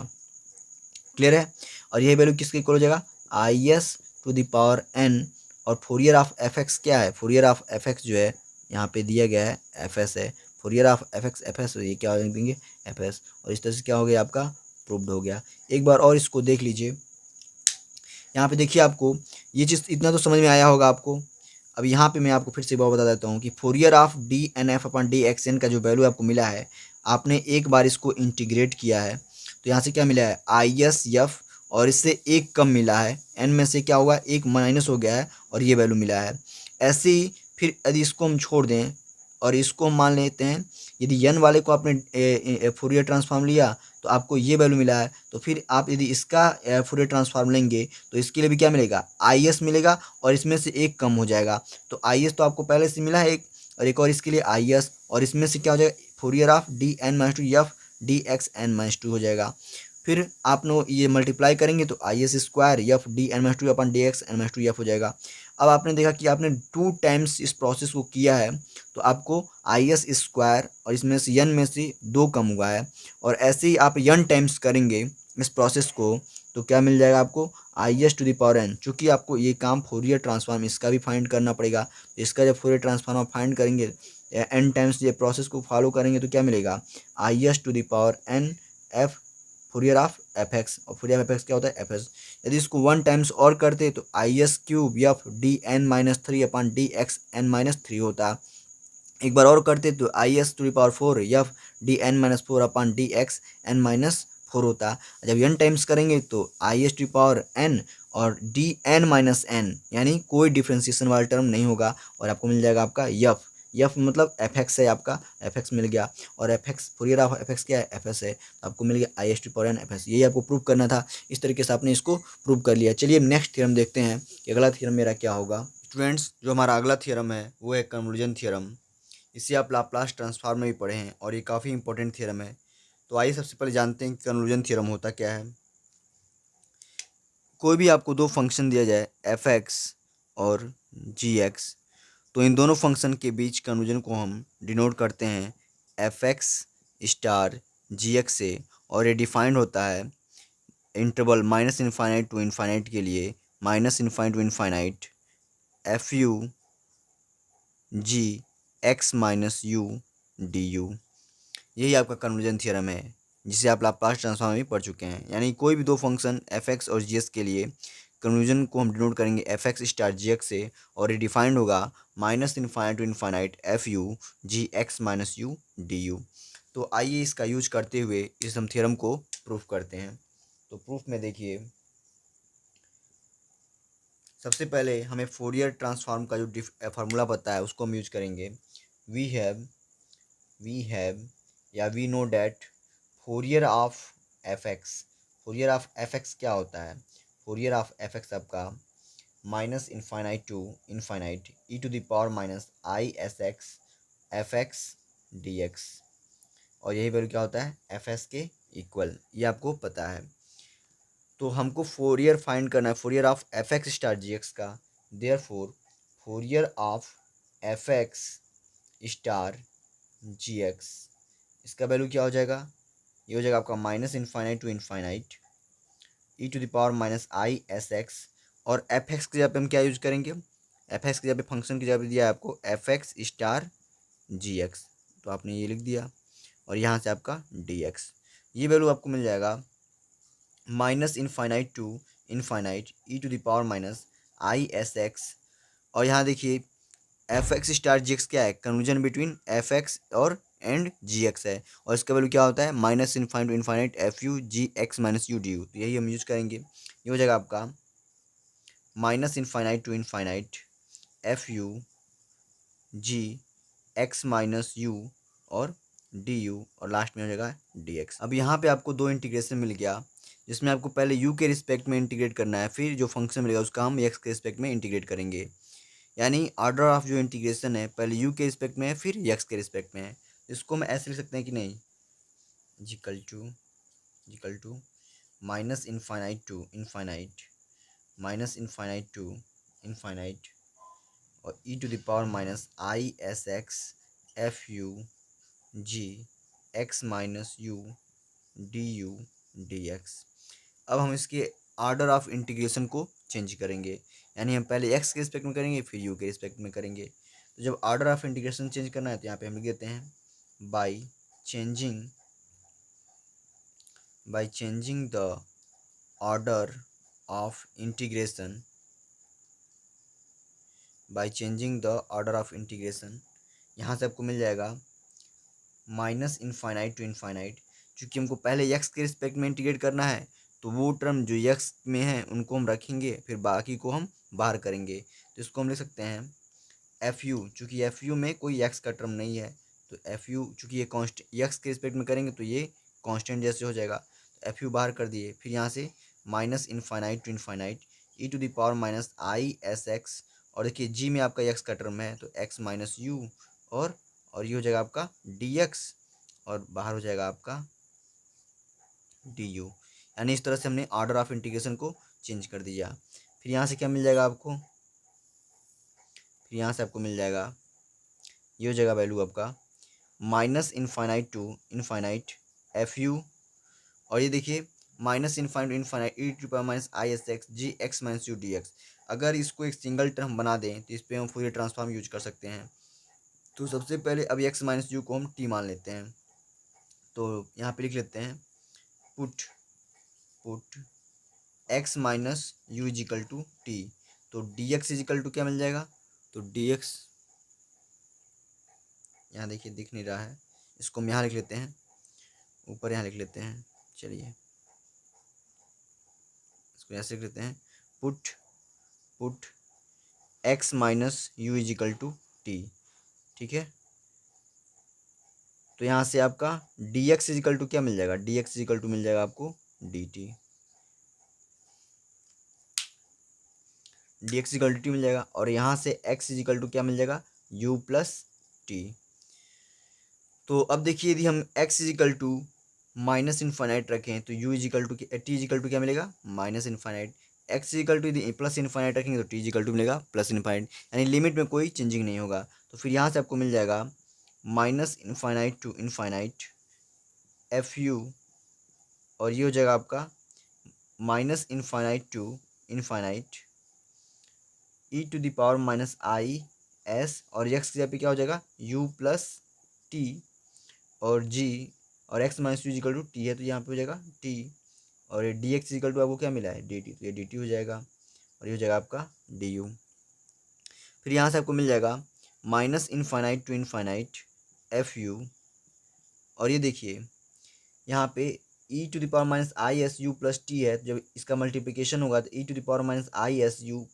क्लियर है। और ये वैल्यू किसके इक्वल हो जाएगा i s to the power n, और फोरियर ऑफ एफ एक्स क्या है, फोरियर ऑफ एफ एक्स जो है यहाँ पे दिया गया है एफ एस है, फोरियर ऑफ एफ एक्स ये क्या देंगे एफ एस, और इस तरह से क्या हो गया आपका प्रूव्ड हो गया। एक बार और इसको देख लीजिए, यहाँ पे देखिए आपको ये चीज़ इतना तो समझ में आया होगा आपको। अब यहाँ पे मैं आपको फिर से बहुत बता देता हूँ कि Fourier of D N f upon D x n का जो वैल्यू आपको मिला है, आपने एक बार इसको इंटीग्रेट किया है, तो यहाँ से क्या मिला है आई एस एफ, और इससे एक कम मिला है, एन में से क्या हुआ एक माइनस हो गया है और ये वैल्यू मिला है। ऐसे ही फिर यदि इसको हम छोड़ दें और इसको हम मान लेते हैं यदि यन वाले को आपने फोरियर ट्रांसफॉर्म लिया तो आपको ये वैल्यू मिला है, तो फिर आप यदि इसका फोरियर ट्रांसफॉर्म लेंगे तो इसके लिए भी क्या मिलेगा आई एस मिलेगा और इसमें से एक कम हो जाएगा। तो आई एस तो आपको पहले से मिला है एक, और एक और इसके लिए आई एस, और इसमें से क्या हो जाएगा Fourier of D N minus two f d x N minus two हो जाएगा। फिर आप ये मल्टीप्लाई करेंगे तो i s square f d N minus two upon D x N minus two f हो जाएगा। अब आपने देखा कि आपने 2 टाइम्स इस प्रोसेस को किया है, तो आपको आई एस स्क्वायर और इसमें से यन में से 2 कम हुआ है, और ऐसे ही आप यन टाइम्स करेंगे इस प्रोसेस को तो क्या मिल जाएगा आपको i s to the power n. चूँकि आपको ये काम फोरियर ट्रांसफॉर्म इसका भी फाइंड करना पड़ेगा, इसका जब फोरियर ट्रांसफॉर्म आप फाइंड करेंगे एन टाइम्स ये प्रोसेस को फॉलो करेंगे तो क्या मिलेगा i s to the power n f Fourier of F x, और फोरियर ऑफ एफ एक्स क्या होता है एफ एस। यदि इसको 1 टाइम्स और करते तो i s cube f d N minus three upon D x N minus three होता। एक बार और करते तो i s to the power 4 f d N minus four upon D x N minus 4 होता। जब एन टाइम्स करेंगे तो i s to power n और डी एन माइनस एन यानी कोई डिफ्रेंसिएशन वाला टर्म नहीं होगा, और आपको मिल जाएगा आपका एफ, एफ मतलब एफ एक्स है, आपका एफ एक्स मिल गया, और F x Fourier of F x क्या है एफ एस है, तो आपको मिल गया i s to power n f s. यही आपको प्रूव करना था, इस तरीके से आपने इसको प्रूव कर लिया। चलिए नेक्स्ट थ्योरम देखते हैं कि अगला थ्योरम मेरा क्या होगा। स्टूडेंट्स, जो हमारा अगला थ्योरम है वो है कन्वर्जन थ्योरम। इसे आप लाप्लास ट्रांसफॉर्म में भी पढ़े हैं और ये काफ़ी इंपॉर्टेंट थ्योरम है। तो आइए सबसे पहले जानते हैं कि कन्वर्जन थ्योरम होता क्या है। कोई भी आपको दो फंक्शन दिया जाए एफ एक्स और जी एक्स, तो इन दोनों फंक्शन के बीच कन्वर्जन को हम डिनोट करते हैं एफ एक्स स्टार जी एक्स से, और ये डिफाइंड होता है interval minus infinite to infinite के लिए minus infinite to infinite F you ji x minus U D u. यही आपका कन्वर्जन थ्योरम है, जिसे आप लाप्लास ट्रांसफॉर्म में भी पढ़ चुके हैं। यानी कोई भी दो फंक्शन एफ एक्स और जी एक्स के लिए कन्वर्जन को हम डिनोट करेंगे एफ एक्स स्टार जी एक्स से, और ये डिफाइंड होगा minus infinite to infinite F you ji x minus U D u. तो आइए इसका यूज करते हुए इस हम थ्योरम को प्रूफ करते हैं। तो प्रूफ में देखिए, सबसे पहले हमें फोरियर ट्रांसफॉर्म का जो फार्मूला पता है उसको हम यूज करेंगे। वी हैव या we know that Fourier of F x. Fourier of F x क्या होता है? फोरियर ऑफ एफ एक्स आपका minus infinite to infinite E to the power minus I S x F x D x, और यही value क्या होता है? F S के इक्वल, ये आपको पता है। तो हमको फोरियर फाइंड करना है Fourier of F x star ji X का। There Fourier of F x star ji x, इसका वैल्यू क्या हो जाएगा? ये हो जाएगा आपका minus infinite to infinite E to the power minus I S x, और एफ एक्स की जगह पे हम क्या यूज करेंगे? एफ एक्स की जगह पे फंक्शन की जगह पे दिया है आपको एफ एक्स स्टार जी एक्स, तो आपने ये लिख दिया, और यहाँ से आपका डी एक्स। ये वैल्यू आपको मिल जाएगा minus infinite to infinite E to the power minus I S x, और यहाँ देखिए एफ एक्स स्टार जी एक्स क्या है? कन्वर्जन बिटवीन एफ एक्स और एंड जी एक्स है, और इसका वैल्यू क्या होता है? Minus infinite to infinite F you ji x minus U D u. तो यही हम यूज करेंगे। ये हो जाएगा आपका minus infinite to infinite F you ji x minus you और डी यू, और लास्ट में हो जाएगा डी एक्स। अब यहाँ पे आपको दो इंटीग्रेशन मिल गया, जिसमें आपको पहले यू के रिस्पेक्ट में इंटीग्रेट करना है, फिर जो फंक्शन मिलेगा उसका हम एक्स के रिस्पेक्ट में इंटीग्रेट करेंगे। यानी ऑर्डर ऑफ जो इंटीग्रेशन है पहले यू के रिस्पेक्ट में है फिर एक्स के रिस्पेक्ट में है। इसको हम ऐसे लिख सकते हैं कि नहीं, equal to minus infinite to infinite minus infinite to infinite और E to the power minus I S x F you ji x minus U D U D X. अब हम इसके ऑर्डर ऑफ इंटीग्रेशन को change करेंगे, यानी हम पहले x के रिस्पेक्ट में करेंगे फिर यू के रिस्पेक्ट में करेंगे। तो जब ऑर्डर ऑफ इंटीग्रेशन चेंज करना है तो यहाँ पे हम लिख देते हैं by changing the order of integration यहाँ से आपको मिल जाएगा माइनस इनफाइनाइट टू इनफाइनाइट। चूँकि हमको पहले एक्स के रिस्पेक्ट में इंटीग्रेट करना है तो वो टर्म जो एक्स में है उनको हम रखेंगे, फिर बाकी को हम बाहर करेंगे। तो इसको हम लिख सकते हैं एफ यू, चूँकि एफ यू में कोई एक्स का टर्म नहीं है तो एफ यू, चूँकि ये कॉन्स्ट एक्स के रिस्पेक्ट में करेंगे तो ये कांस्टेंट जैसे हो जाएगा, तो एफ यू बाहर कर दिए। फिर यहाँ से minus infinite to infinite E to the power minus I S x, और देखिए जी में आपका एक्स का टर्म है तो एक्स माइनस यू, और ये हो जाएगा आपका डी एक्स, और बाहर हो जाएगा आपका डी यू। यानी इस तरह से हमने ऑर्डर ऑफ इंटीग्रेशन को चेंज कर दिया। फिर यहाँ से क्या मिल जाएगा आपको? फिर यहाँ से आपको मिल जाएगा, ये हो जाएगा वैल्यू आपका minus infinite to infinite F you, और ये देखिए minus infinite to infinite E to power minus I S x ji x minus U D x. अगर इसको एक सिंगल टर्म बना दें तो इस पर हम फूरियर ट्रांसफॉर्म यूज कर सकते हैं। तो सबसे पहले अब एक्स माइनस यू को हम टी मान लेते हैं, तो यहाँ पे लिख लेते हैं put x minus u equal to t. तो डी एक्स इजिकल टू क्या मिल जाएगा? तो डी एक्स यहाँ देखिए दिख नहीं रहा है, इसको हम यहाँ लिख लेते हैं, ऊपर यहाँ लिख लेते हैं। चलिए इसको ऐसे लिख लेते हैं put x minus u equal to t. ठीक है, तो यहाँ से आपका डी एक्स इजिकल टू क्या मिल जाएगा? डी एक्स इजिकल टू मिल जाएगा आपको D T. D x is equal to T मिल जाएगा, और यहाँ से एक्स इजिकल टू क्या मिल जाएगा, यू प्लस टी। तो अब देखिए यदि हम x is equal to minus infinite रखें तो u equal to t is equal to क्या मिलेगा, minus infinite. X is equal to यदि प्लस इन्फाइनाइट रखेंगे तो टी इजिकल टू मिलेगा प्लस इन्फाइनाइट, यानी लिमिट में कोई चेंजिंग नहीं होगा। तो फिर यहाँ से आपको मिल जाएगा minus infinite to infinite f you, और ये हो जाएगा आपका minus infinite to infinite e to the power minus I S, और एक्स की जगह पे क्या हो जाएगा, यू प्लस टी, और जी, और x minus u equal to t है तो यहाँ पे हो जाएगा टी, और ये डी एक्स इजिकल टू आपको क्या मिला है, डी टी, तो ये डी टी हो जाएगा, और ये हो जाएगा आपका डी यू। फिर यहाँ से आपको मिल जाएगा minus infinite to infinite F you, और ये देखिए यहाँ पे E to the power minus I S U plus T है, तो जब इसका मल्टीप्लिकेशन होगा तो E to the power minus I S U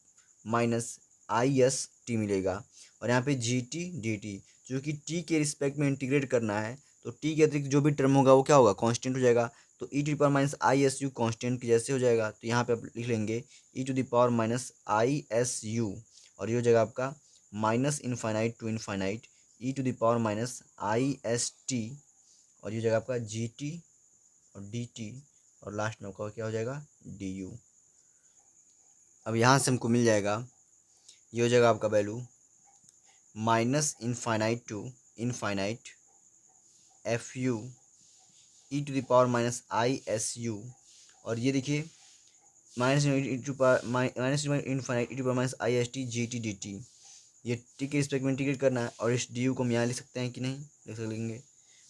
minus I S T मिलेगा, और यहाँ पे जी टी डी टी, जो कि टी के रिस्पेक्ट में इंटीग्रेट करना है, तो टी के अतिरिक्त जो भी टर्म होगा वो क्या होगा, कांस्टेंट हो जाएगा। तो E to the power minus I S U constant के जैसे हो जाएगा, तो यहाँ पे आप लिख लेंगे E to the power minus I S U, और ये हो जाएगा आपका minus infinite to infinite E to the power minus I S T, और ये हो जाएगा आपका जी टी और डी टी, और लास्ट में आपका क्या हो जाएगा, डी यू। अब यहाँ से हमको मिल जाएगा, ये हो जाएगा आपका value minus infinite to infinite F u e to the power minus I S U, और ये देखिए minus minus infinite E to power minus I S t g t D T, ये टी के रिस्पेक्ट में integrate करना है, और इस डी यू को हम यहाँ लिख सकते हैं कि नहीं, लिख लेंगे।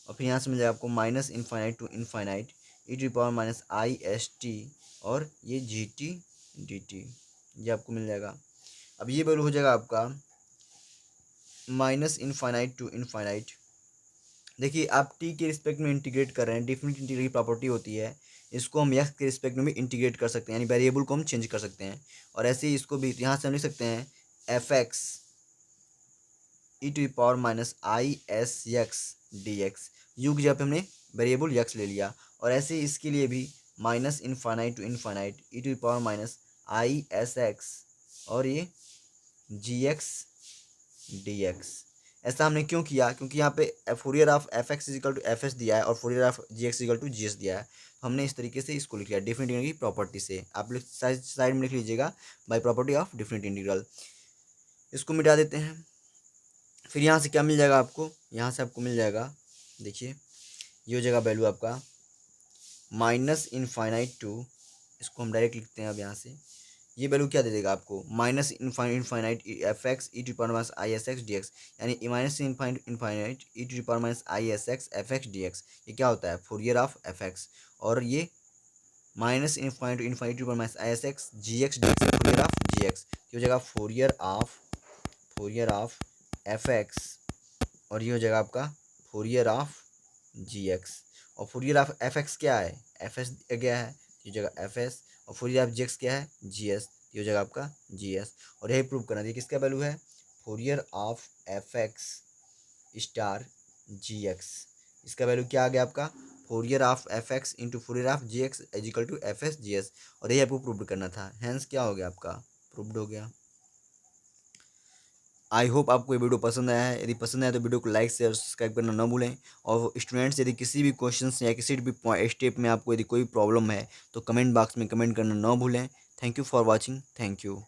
और फिर यहाँ से मिल जाएगा आपको minus infinite to infinite E to power minus I S T, और ये जी टी डी टी, ये आपको मिल जाएगा। अब ये वैल्यू हो जाएगा आपका माइनस इनफाइनाइट टू इनफाइनाइट। देखिए आप टी के रिस्पेक्ट में इंटीग्रेट कर रहे हैं, डिफरेंट इंटीग्रल की प्रॉपर्टी होती है, इसको हम एक्स के रिस्पेक्ट में भी इंटीग्रेट कर सकते हैं, यानी वेरिएबल को हम चेंज कर सकते हैं। और ऐसे ही इसको भी यहाँ से हम लिख सकते हैं f x E to the power minus I S x D x, u की जगह पे हमने वेरिएबल एक्स ले लिया। और ऐसे ही इसके लिए भी minus infinite to infinite E to the power minus I S x, और ये जी एक्स डी एक्स। ऐसा हमने क्यों किया, क्योंकि यहाँ पे Fourier of F x is equal to F s दिया है और Fourier of ji x is equal to g s दिया है, तो हमने इस तरीके से इसको लिख लिया डिफरेंट इंटीग्रल की प्रॉपर्टी से। आप साइड में लिख लीजिएगा by property of different integral. इसको मिटा देते हैं। फिर यहाँ से क्या मिल जाएगा आपको, यहाँ से आपको मिल जाएगा, देखिए ये हो जाएगा वैल्यू आपका माइनस इनफाइनाइट टू, इसको हम डायरेक्ट लिखते हैं अब यहाँ से, ये वैल्यू क्या दे देगा आपको, minus infinite F x E to power minus I S x D X, यानी minus infinite E to power minus I S x F x D x, ये क्या होता है, फोरियर ऑफ एफ एक्स, और ये minus infinite to power minus I S x ji x D x Fourier of ji x, ये हो जाएगा Fourier of F x, और ये हो जाएगा आपका फोरियर ऑफ जी एक्स। और फोरियर ऑफ एफ एक्स क्या है, एफ एस दिया गया है, ये जगह एफ एस, और फोरियर ऑफ जी एक्स क्या है, जी एस, ये हो जाएगा आपका जी एस। और यही प्रूव करना चाहिए किसका वैल्यू है, Fourier of F x star ji x, इसका वैल्यू क्या आ गया आपका, Fourier of F x into Fourier of ji x is equal to F s g s, और यही आपको प्रूव करना था, हैंस क्या हो गया आपका, प्रूव्ड हो गया। आई होप आपको ये वीडियो पसंद आया है, यदि पसंद आया तो वीडियो को लाइक शेयर और सब्सक्राइब करना न भूलें। और स्टूडेंट्स यदि किसी भी क्वेश्चन या किसी भी स्टेप में आपको यदि कोई प्रॉब्लम है तो कमेंट बॉक्स में कमेंट करना न भूलें। Thank you for watching, thank you.